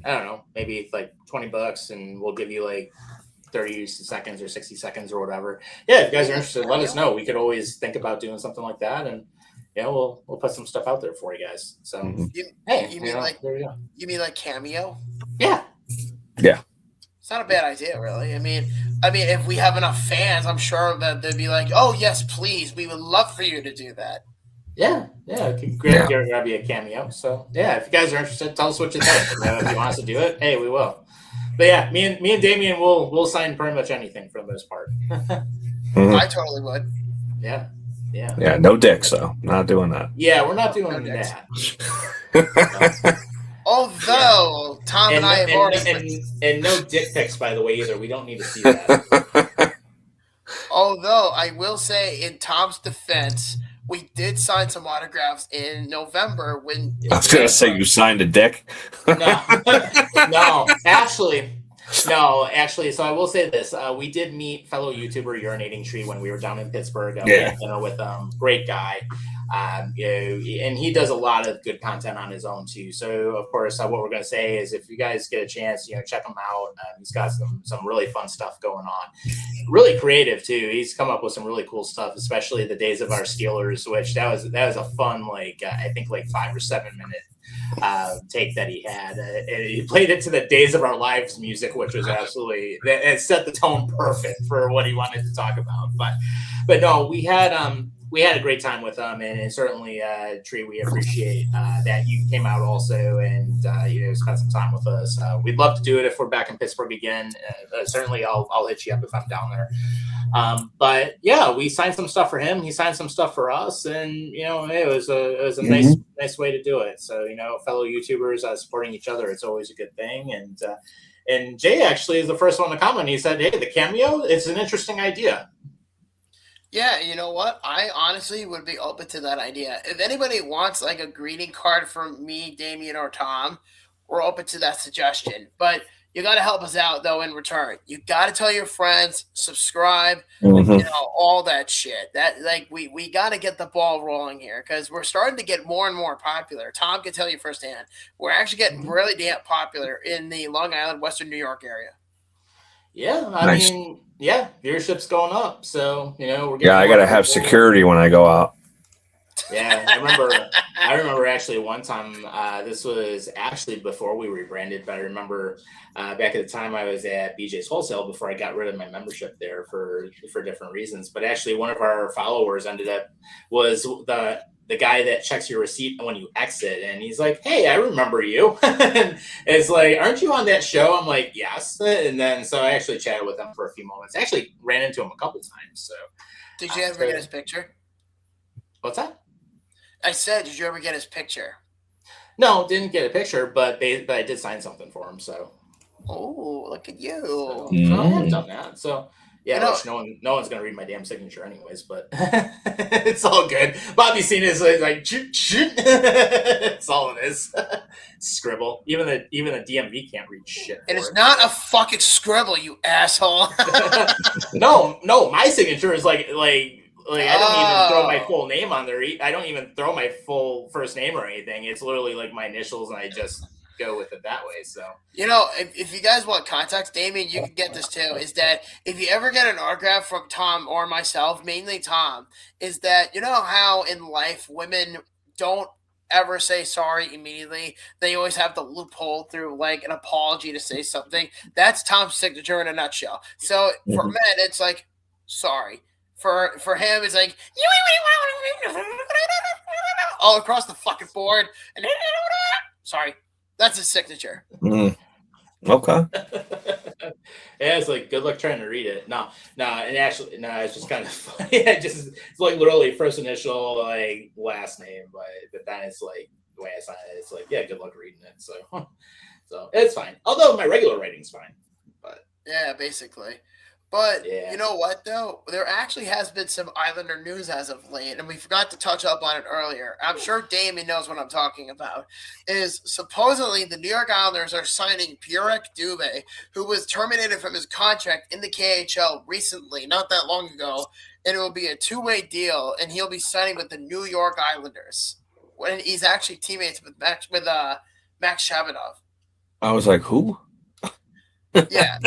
I don't know, maybe it's like $20 and we'll give you like 30 seconds or 60 seconds or whatever. Yeah, if you guys are interested, let us know. We could always think about doing something like that, and we'll put some stuff out there for you guys. So you mean like there we go. You mean like cameo? Yeah. It's not a bad idea, really. I mean, if we have enough fans, I'm sure that they'd be like, "Oh yes, please, we would love for you to do that." Yeah, grab you a cameo. So if you guys are interested, tell us what you think. If you want us to do it, hey, we will. But yeah, me and Damien will sign pretty much anything for the most part. I totally would. Yeah. No dicks though. Not doing that. Yeah, we're not doing that. Although Tom and I have already and no dick pics, by the way, either. We don't need to see that. Although I will say, in Tom's defense, we did sign some autographs in November when I was gonna say you signed a dick. No, actually. So I will say this: we did meet fellow YouTuber Urinating Tree when we were down in Pittsburgh. We had dinner with great guy, and he does a lot of good content on his own too. So of course, what we're going to say is, if you guys get a chance, check him out. He's got some really fun stuff going on, really creative too. He's come up with some really cool stuff, especially the Days of Our Steelers, which that was a fun I think 5 or 7 minute take that he had. And he played it to the Days of Our Lives music, which was absolutely, it set the tone perfect for what he wanted to talk about. But no, we had a great time with him, and certainly Tree, we appreciate that you came out also and spent some time with us. We'd love to do it if we're back in Pittsburgh again. Certainly I'll hit you up if I'm down there. But yeah, we signed some stuff for him. He signed some stuff for us, and it was a nice way to do it. So fellow YouTubers supporting each other, it's always a good thing. And Jay actually is the first one to comment. He said, "Hey, the cameo, it's an interesting idea." Yeah, you know what? I honestly would be open to that idea. If anybody wants a greeting card from me, Damien, or Tom, we're open to that suggestion. But you got to help us out, though, in return. You got to tell your friends, subscribe, all that shit. That we got to get the ball rolling here, because we're starting to get more and more popular. Tom can tell you firsthand. We're actually getting really damn popular in the Long Island, Western New York area. Yeah, I mean, viewership's going up. So we're getting I gotta have security when I go out. Yeah, I remember actually one time, this was actually before we rebranded, but I remember back at the time I was at BJ's Wholesale before I got rid of my membership there for different reasons. But actually one of our followers was the guy that checks your receipt when you exit, and he's like, "Hey, I remember you." And it's like, "Aren't you on that show?" I'm like, "Yes." And then so I actually chatted with him for a few moments. I actually ran into him a couple times. So did you ever get his picture? What's that? I said, did you ever get his picture? No, didn't get a picture, but I did sign something for him. So, look at you! So I have done that. So which no one's gonna read my damn signature anyways. But it's all good. Bobby Cena is like, it's all it is. Scribble. Even the DMV can't read shit. And it's not a fucking scribble, you asshole. No, my signature is like. I don't even throw my full name on there. I don't even throw my full first name or anything. It's literally like my initials, and I just go with it that way. So if you guys want context, Damien, you can get this too. Is that if you ever get an autograph from Tom or myself, mainly Tom, is that how in life women don't ever say sorry immediately. They always have the loophole through an apology to say something. That's Tom's signature in a nutshell. So for men, it's like sorry. For him, it's like all across the fucking board. And sorry, that's his signature. Okay. Yeah, it's like good luck trying to read it. No, and actually, it's just kind of funny. It's like literally first initial, last name, but then it's like the way I sign it, it's like good luck reading it. So it's fine. Although my regular writing's fine, but yeah, basically. But you know what, though? There actually has been some Islander news as of late, and we forgot to touch up on it earlier. I'm sure Damien knows what I'm talking about. Is supposedly the New York Islanders are signing Duvall, who was terminated from his contract in the KHL recently, not that long ago, and it will be a two-way deal, and he'll be signing with the New York Islanders. When he's actually teammates with Max Shabanov. I was like, who? Yeah.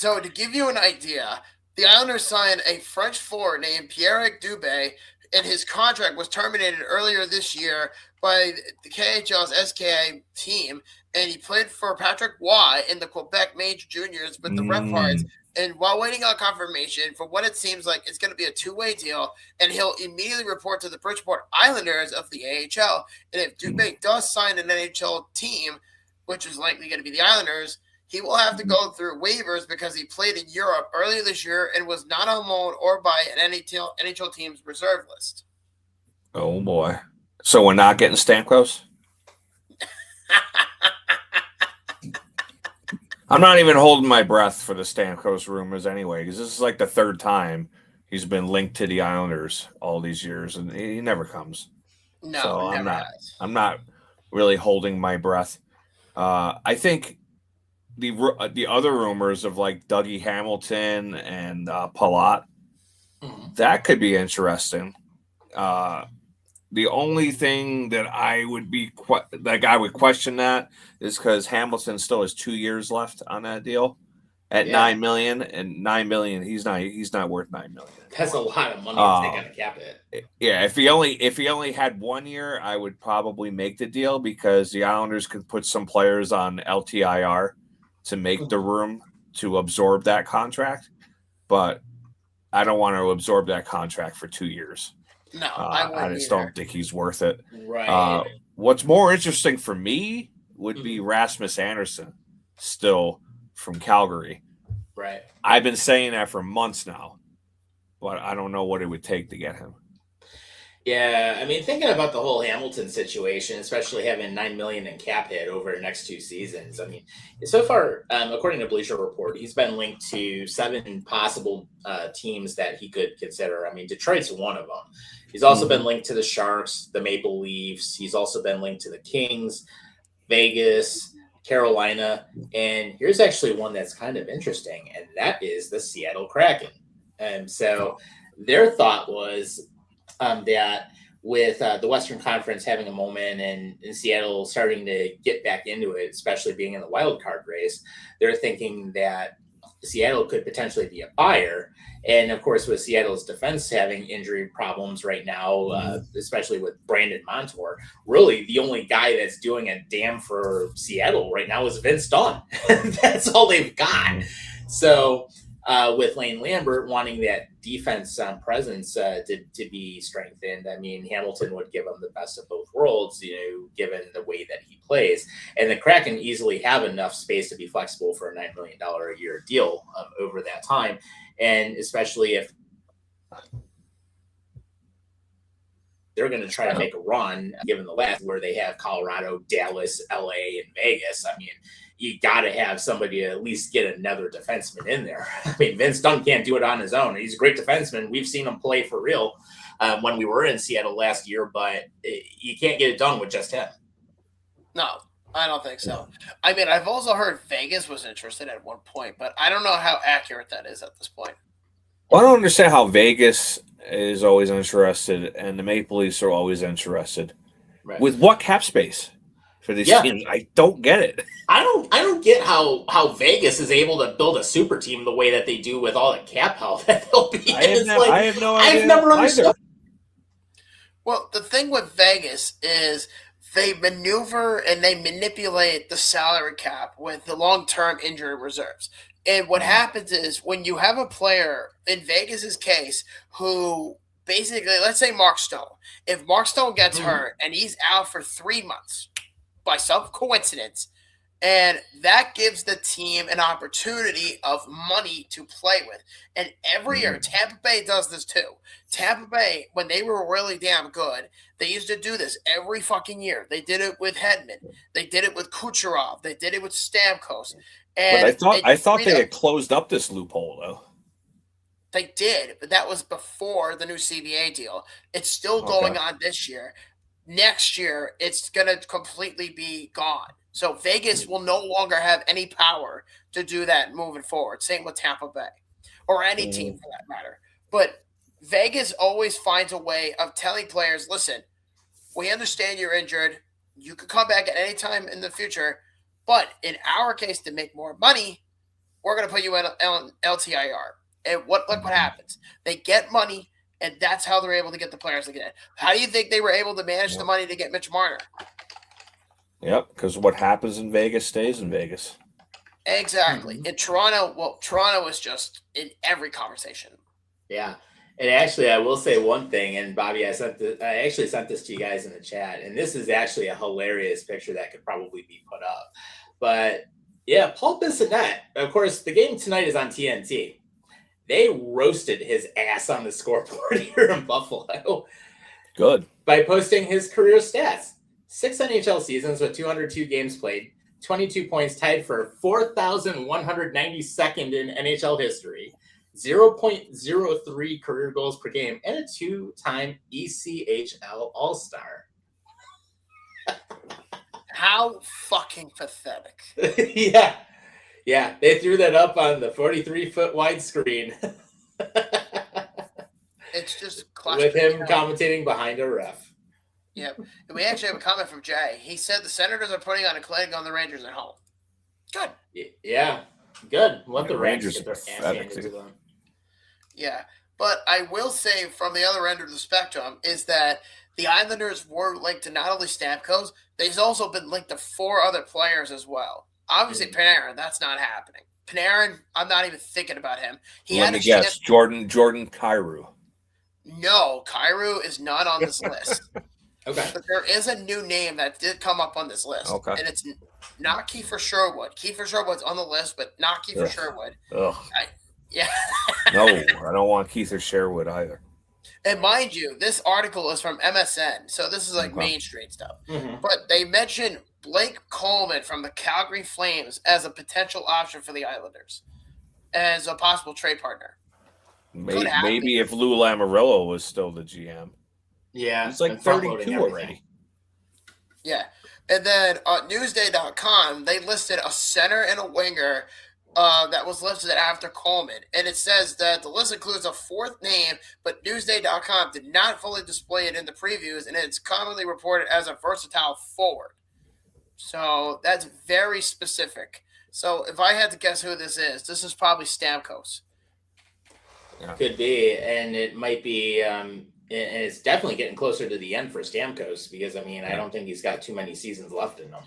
So to give you an idea, the Islanders signed a French forward named Pierre-Eric Dubé, and his contract was terminated earlier this year by the KHL's SKA team, and he played for Patrick Waugh in the Quebec Major Juniors with the Red Parts. And while waiting on confirmation, for what it seems like, it's going to be a two-way deal, and he'll immediately report to the Bridgeport Islanders of the AHL. And if Dubé does sign an NHL team, which is likely going to be the Islanders, he will have to go through waivers because he played in Europe earlier this year and was not on loan or by an NHL team's reserve list. Oh, boy. So we're not getting Stamkos? I'm not even holding my breath for the Stamkos rumors anyway, because this is like the third time he's been linked to the Islanders all these years, and he never comes. No, so never I'm not really holding my breath. I think the other rumors of like Dougie Hamilton and Palat, that could be interesting. The only thing that I would be I would question that is because Hamilton still has 2 years left on that deal at $9 million, and $9 million he's not worth $9 million. That's a lot of money to take on a cap hit. Yeah, if he only had 1 year, I would probably make the deal because the Islanders could put some players on LTIR to make the room to absorb that contract, but I don't want to absorb that contract for 2 years. No, I just don't think he's worth it. Right. What's more interesting for me would be Rasmus Anderson, still from Calgary. Right. I've been saying that for months now, but I don't know what it would take to get him. Yeah, I mean, thinking about the whole Hamilton situation, especially having $9 million in cap hit over the next 2 seasons. I mean, so far, according to Bleacher Report, he's been linked to 7 possible teams that he could consider. I mean, Detroit's one of them. He's also been linked to the Sharks, the Maple Leafs. He's also been linked to the Kings, Vegas, Carolina, and here's actually one that's kind of interesting, and that is the Seattle Kraken. And so their thought was that with the Western Conference having a moment and Seattle starting to get back into it, especially being in the wild card race, they're thinking that Seattle could potentially be a buyer. And of course, with Seattle's defense having injury problems right now, especially with Brandon Montour, really the only guy that's doing a damn for Seattle right now is Vince Dunn. That's all they've got. So with Lane Lambert wanting that defense presence to be strengthened, I mean, Hamilton would give him the best of both worlds, given the way that he plays. And the Kraken easily have enough space to be flexible for a $9 million a year deal over that time. And especially if they're going to try to make a run, given the last where they have Colorado, Dallas, LA, and Vegas. I mean, you got to have somebody to at least get another defenseman in there. I mean, Vince Dunn can't do it on his own. He's a great defenseman. We've seen him play for real when we were in Seattle last year, but you can't get it done with just him. No, I don't think so. I mean, I've also heard Vegas was interested at one point, but I don't know how accurate that is at this point. Well, I don't understand how Vegas is always interested and the Maple Leafs are always interested. Right. With what cap space for these teams? I don't get it. I don't get how Vegas is able to build a super team the way that they do with all the cap help that they'll be. I have no idea. I've never understood. Well, the thing with Vegas is they maneuver and they manipulate the salary cap with the long-term injury reserves. And what happens is when you have a player, in Vegas's case, who basically, let's say Mark Stone. If Mark Stone gets hurt and he's out for 3 months by some coincidence, and that gives the team an opportunity of money to play with. And every year, Tampa Bay does this too. Tampa Bay, when they were really damn good, they used to do this every fucking year. They did it with Hedman. They did it with Kucherov. They did it with Stamkos. And but I thought they had closed up this loophole, though. They did, but that was before the new CBA deal. It's still going on this year. Next year, it's going to completely be gone. So Vegas will no longer have any power to do that moving forward. Same with Tampa Bay or any team for that matter. But Vegas always finds a way of telling players, listen, we understand you're injured. You could come back at any time in the future. But in our case, to make more money, we're going to put you in LTIR. And look what happens. They get money, and that's how they're able to get the players to get in. How do you think they were able to manage the money to get Mitch Marner? Yep, because what happens in Vegas stays in Vegas. Exactly. In Toronto, Toronto was just in every conversation. Yeah. And actually, I will say one thing, and Bobby, I actually sent this to you guys in the chat, and this is actually a hilarious picture that could probably be put up. But yeah, Paul Bissonnette, of course, the game tonight is on TNT. They roasted his ass on the scoreboard here in Buffalo. Good. By posting his career stats. 6 NHL seasons with 202 games played, 22 points, tied for 4,192nd in NHL history, 0.03 career goals per game, and a 2-time ECHL All-Star. How fucking pathetic. Yeah. Yeah, they threw that up on the 43-foot wide screen. It's just with him commentating behind a ref. Yep. And we actually have a comment from Jay. He said the Senators are putting on a clinic on the Rangers at home. Good. Yeah, good. Let the Rangers get their ass handed to them. Yeah, but I will say from the other end of the spectrum is that the Islanders were linked to not only Stamkos, they've also been linked to 4 other players as well. Obviously, Panarin, that's not happening. Panarin, I'm not even thinking about him. Let me guess, Jordan Kyrou. No, Kyrou is not on this list. Okay. But there is a new name that did come up on this list. Okay. And it's not Kiefer Sherwood. Kiefer Sherwood's on the list, but not Kiefer Sherwood. Ugh. Yeah. No, I don't want Keith or Sherwood either. And mind you, this article is from MSN, so this is like mainstream stuff. Mm-hmm. But they mentioned Blake Coleman from the Calgary Flames as a potential option for the Islanders as a possible trade partner. Maybe if Lou Lamoriello was still the GM. Yeah. He's like 32 already. Yeah. And then on Newsday.com, they listed a center and a winger that was listed after Coleman. And it says that the list includes a 4th name, but Newsday.com did not fully display it in the previews, and it's commonly reported as a versatile forward. So that's very specific. So if I had to guess who this is probably Stamkos. Yeah. Could be, and it might be, and it's definitely getting closer to the end for Stamkos because, I mean, I don't think he's got too many seasons left in him.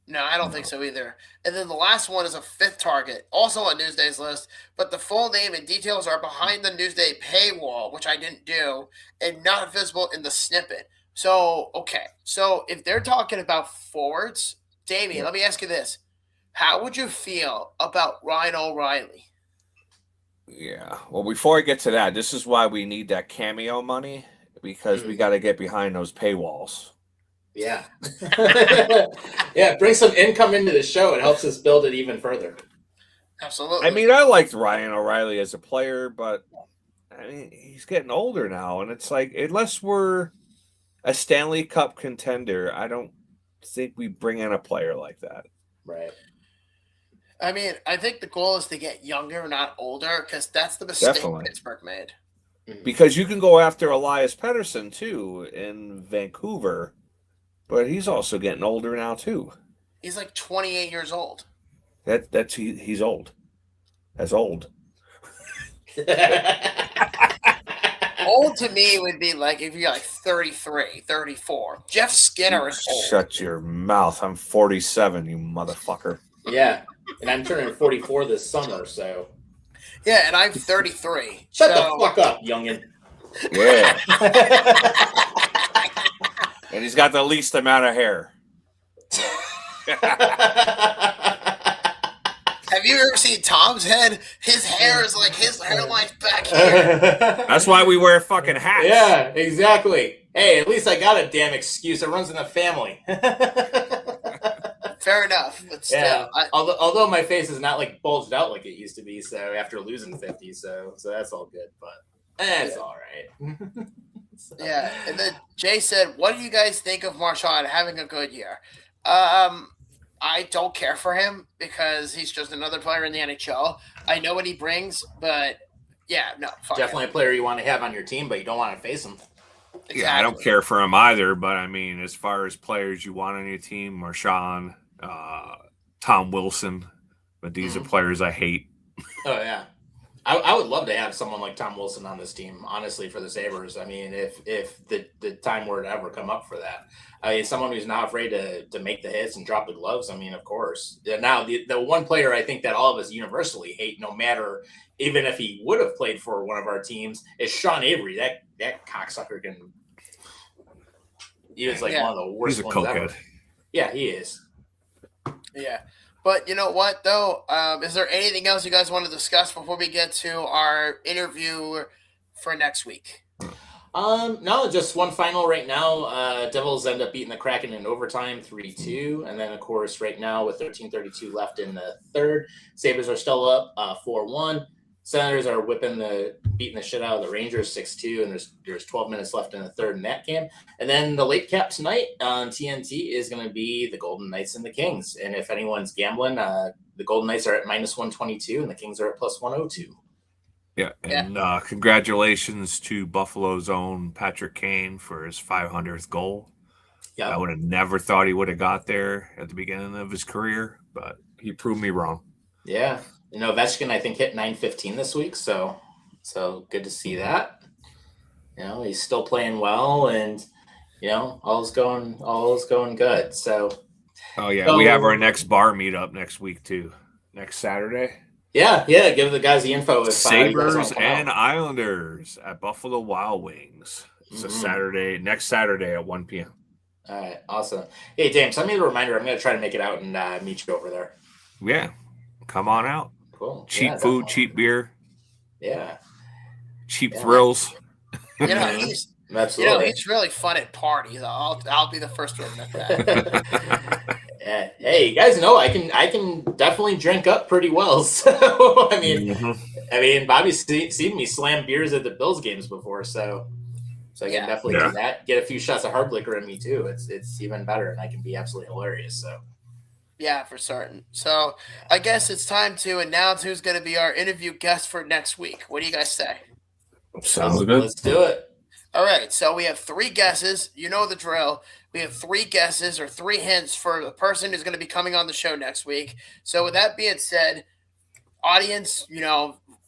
No, I don't think so either. And then the last one is a 5th target, also on Newsday's list, but the full name and details are behind the Newsday paywall, which I didn't do, and not visible in the snippet. So, okay. So if they're talking about forwards, Damien, let me ask you this. How would you feel about Ryan O'Reilly? Yeah. Well, before I get to that, this is why we need that cameo money, because we got to get behind those paywalls. Yeah. Yeah, bring some income into the show. It helps us build it even further. Absolutely. I mean, I liked Ryan O'Reilly as a player, but I mean, he's getting older now, and it's like, unless we're a Stanley Cup contender, I don't think we bring in a player like that. Right. I mean, I think the goal is to get younger, not older, because that's the mistake Pittsburgh made. Because you can go after Elias Pettersson, too, in Vancouver, but he's also getting older now, too. He's like 28 years old. He's old. That's old. Old to me would be like if you're like 33, 34. Jeff Skinner is old. Shut your mouth. I'm 47, you motherfucker. Yeah, and I'm turning 44 this summer, so. Yeah, and I'm 33. Shut the fuck up, youngin'. Yeah. And he's got the least amount of hair. Have you ever seen Tom's head? His hair is like his hairline's back here. That's why we wear fucking hats. Yeah, exactly. Hey, at least I got a damn excuse. It runs in the family. Fair enough, but still. Yeah. Although my face is not like bulged out like it used to be, so after losing 50, so that's all good. But it's all right. So. Yeah, and then Jay said, "What do you guys think of Marchand having a good year?" I don't care for him because he's just another player in the NHL. I know what he brings, but yeah, no. Definitely a player you want to have on your team, but you don't want to face him. Exactly. Yeah, I don't care for him either, but I mean, as far as players you want on your team, Marchand, Tom Wilson, but these are players I hate. Oh yeah, I would love to have someone like Tom Wilson on this team, honestly, for the Sabres. I mean, if the time were to ever come up for that, I mean, someone who's not afraid to make the hits and drop the gloves. I mean, of course. Now, the one player I think that all of us universally hate, no matter even if he would have played for one of our teams, is Sean Avery. That cocksucker can. He is like one of the worst He's a ones cokehead. ever. Yeah, he is. Yeah. But you know what, though? Is there anything else you guys want to discuss before we get to our interview for next week? No, just one final right now. Devils end up beating the Kraken in overtime 3-2. And then, of course, right now with 13:32 left in the third, Sabres are still up 4-1. Senators are beating the shit out of the Rangers 6-2, and there's 12 minutes left in the third in that game. And then the late cap tonight on TNT is going to be the Golden Knights and the Kings. And if anyone's gambling, the Golden Knights are at -122 and the Kings are at +102. Yeah, and congratulations to Buffalo's own Patrick Kane for his 500th goal. Yeah, I would have never thought he would have got there at the beginning of his career, but he proved me wrong. Yeah. Ovechkin, I think, hit 915 this week, so good to see that. He's still playing well, and all is going good. So, we have our next bar meetup next week too, next Saturday. Yeah, give the guys the info. If Sabres and Islanders at Buffalo Wild Wings. It's a next Saturday at 1 p.m. All right, awesome. Hey, James, send me the reminder. I'm going to try to make it out and meet you over there. Yeah, come on out. Cool. Cheap food, cheap beer. Yeah. Cheap thrills. He's Absolutely. he's really fun at parties. I'll be the first to admit that. Yeah. Hey, you guys know I can definitely drink up pretty well. So I mean, Bobby's seen me slam beers at the Bills games before, so I can definitely do that. Get a few shots of hard liquor in me too. It's even better, and I can be absolutely hilarious. So. Yeah, for certain. So I guess it's time to announce who's going to be our interview guest for next week. What do you guys say? Sounds good. Let's do it. All right. So we have 3 guesses. You know the drill. We have 3 guesses or 3 hints for the person who's going to be coming on the show next week. So with that being said, audience,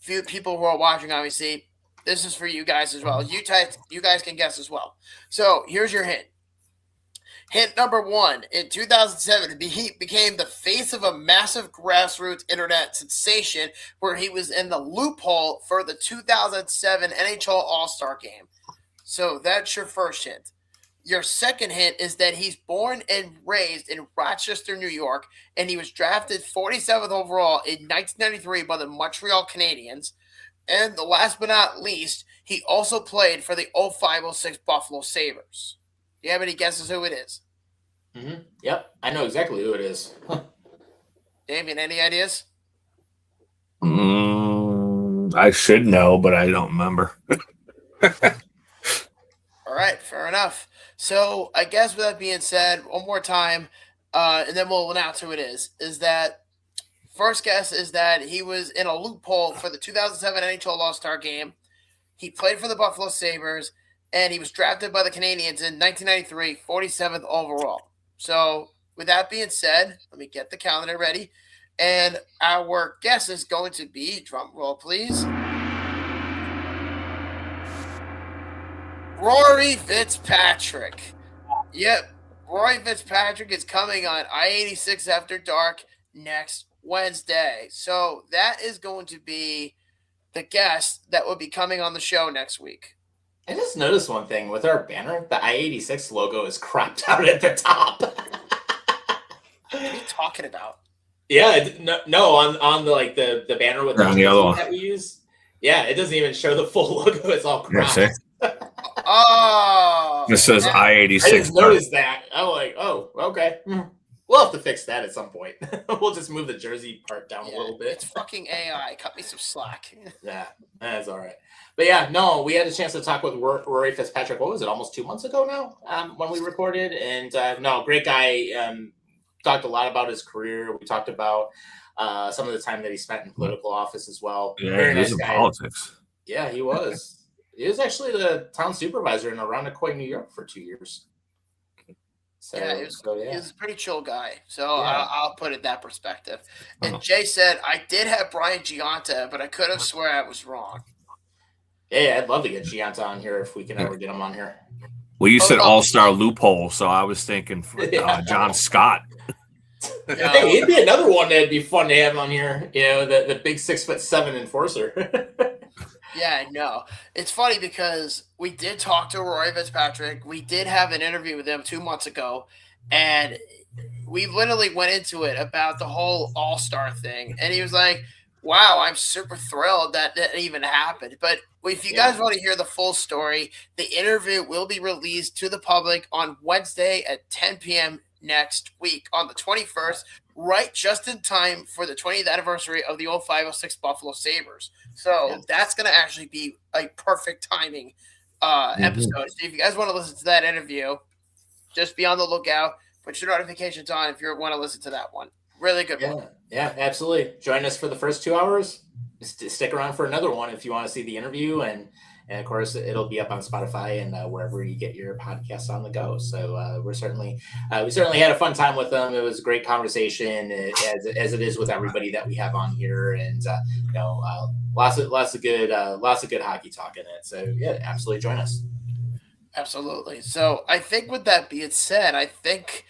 few people who are watching, obviously, this is for you guys as well. You guys can guess as well. So here's your hint. Hint number 1, in 2007, he became the face of a massive grassroots internet sensation where he was in the loophole for the 2007 NHL All-Star Game. So that's your first hint. Your second hint is that he's born and raised in Rochester, New York, and he was drafted 47th overall in 1993 by the Montreal Canadiens. And the last but not least, he also played for the 05-06 Buffalo Sabres. Do you have any guesses who it is? Mm-hmm. Yep, I know exactly who it is. Damien, any ideas? I should know, but I don't remember. All right, fair enough. So I guess with that being said, one more time, and then we'll announce who it is that first guess is that he was in a loophole for the 2007 NHL All-Star Game. He played for the Buffalo Sabres, and he was drafted by the Canadiens in 1993, 47th overall. So with that being said, let me get the calendar ready. And our guess is going to be, drum roll please, Rory Fitzpatrick. Yep, Rory Fitzpatrick is coming on I-86 After Dark next Wednesday. So that is going to be the guest that will be coming on the show next week. I just noticed one thing with our banner. The I-86 logo is cropped out at the top. What are you talking about? Yeah, no, on the the banner with the other one that we use. Yeah, it doesn't even show the full logo. It's all cropped. Oh, this says I-86. I just noticed that. I'm like, oh, okay. We'll have to fix that at some point. We'll just move the jersey part down a little bit. It's fucking AI. Cut me some slack. Yeah, that's all right. But yeah, no, we had a chance to talk with Rory Fitzpatrick. What was it? Almost 2 months ago now, when we recorded. And no, great guy. Talked a lot about his career. We talked about some of the time that he spent in political office as well. Yeah, very nice in guy. politics. Yeah, he was. He was actually the town supervisor in Arundecoy, New York for 2 years. So, yeah, he was a pretty chill guy. So Yeah. I'll put it in that perspective. And Oh. Jay said, I did have Brian Giunta, but I could have swear I was wrong. Yeah, I'd love to get Gianta on here if we can ever get him on here. Well, you said no. all-star loophole, so I was thinking John Scott. Hey, he'd be another one that'd be fun to have on here. You know, the big 6'7" enforcer. Yeah, I know. It's funny because we did talk to Roy Fitzpatrick. We did have an interview with him 2 months ago, and we literally went into it about the whole All-Star thing. And he was like, wow, I'm super thrilled that even happened. But if you guys want to hear the full story, the interview will be released to the public on Wednesday at 10 p.m. next week on the 21st, right just in time for the 20th anniversary of the old 506 Buffalo Sabres. So that's going to actually be a perfect timing episode. So if you guys want to listen to that interview, just be on the lookout. Put your notifications on if you want to listen to that one. Really good one. Yeah, absolutely. Join us for the first 2 hours. Stick around for another one if you want to see the interview. And of course, it'll be up on Spotify and wherever you get your podcasts on the go. So we certainly had a fun time with them. It was a great conversation, as it is with everybody that we have on here, and lots of good hockey talk in it. So yeah, absolutely join us. Absolutely. So I think with that being said, I think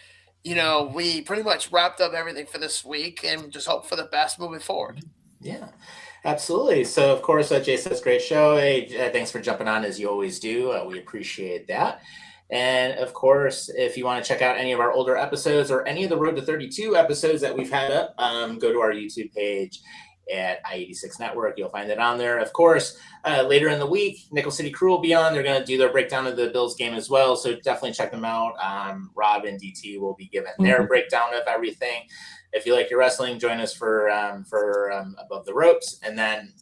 we pretty much wrapped up everything for this week, and just hope for the best moving forward. Yeah. Absolutely. So, of course, Jay says, great show. Hey, thanks for jumping on as you always do. We appreciate that. And, of course, if you want to check out any of our older episodes or any of the Road to 32 episodes that we've had up, go to our YouTube page at I-86 Network. You'll find it on there. Of course, later in the week, Nickel City Crew will be on. They're going to do their breakdown of the Bills game as well. So definitely check them out. Rob and DT will be giving their breakdown of everything. If you like your wrestling, join us for Above the Ropes. And then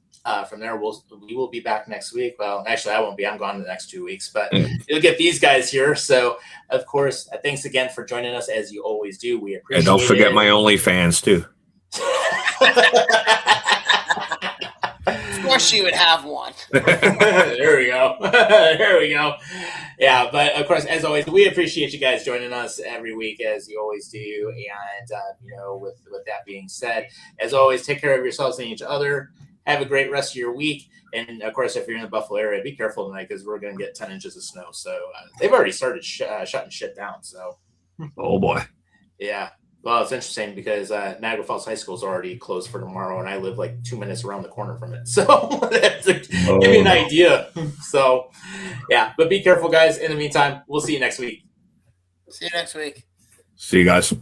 from there, we will be back next week. Well, actually, I won't be. I'm gone the next 2 weeks. But you'll get these guys here. So, of course, thanks again for joining us, as you always do. We appreciate it. And don't forget my OnlyFans, too. Of course you would have one. There we go. There we go. Yeah, but of course, as always, we appreciate you guys joining us every week, as you always do. And with that being said, as always, take care of yourselves and each other. Have a great rest of your week. And of course, if you're in the Buffalo area, be careful tonight, because we're going to get 10 inches of snow. So they've already started shutting shit down. So, oh boy. Yeah. Well, it's interesting because Niagara Falls High School is already closed for tomorrow, and I live like 2 minutes around the corner from it. So give me an idea. So, yeah, but be careful, guys. In the meantime, we'll see you next week. See you next week. See you guys.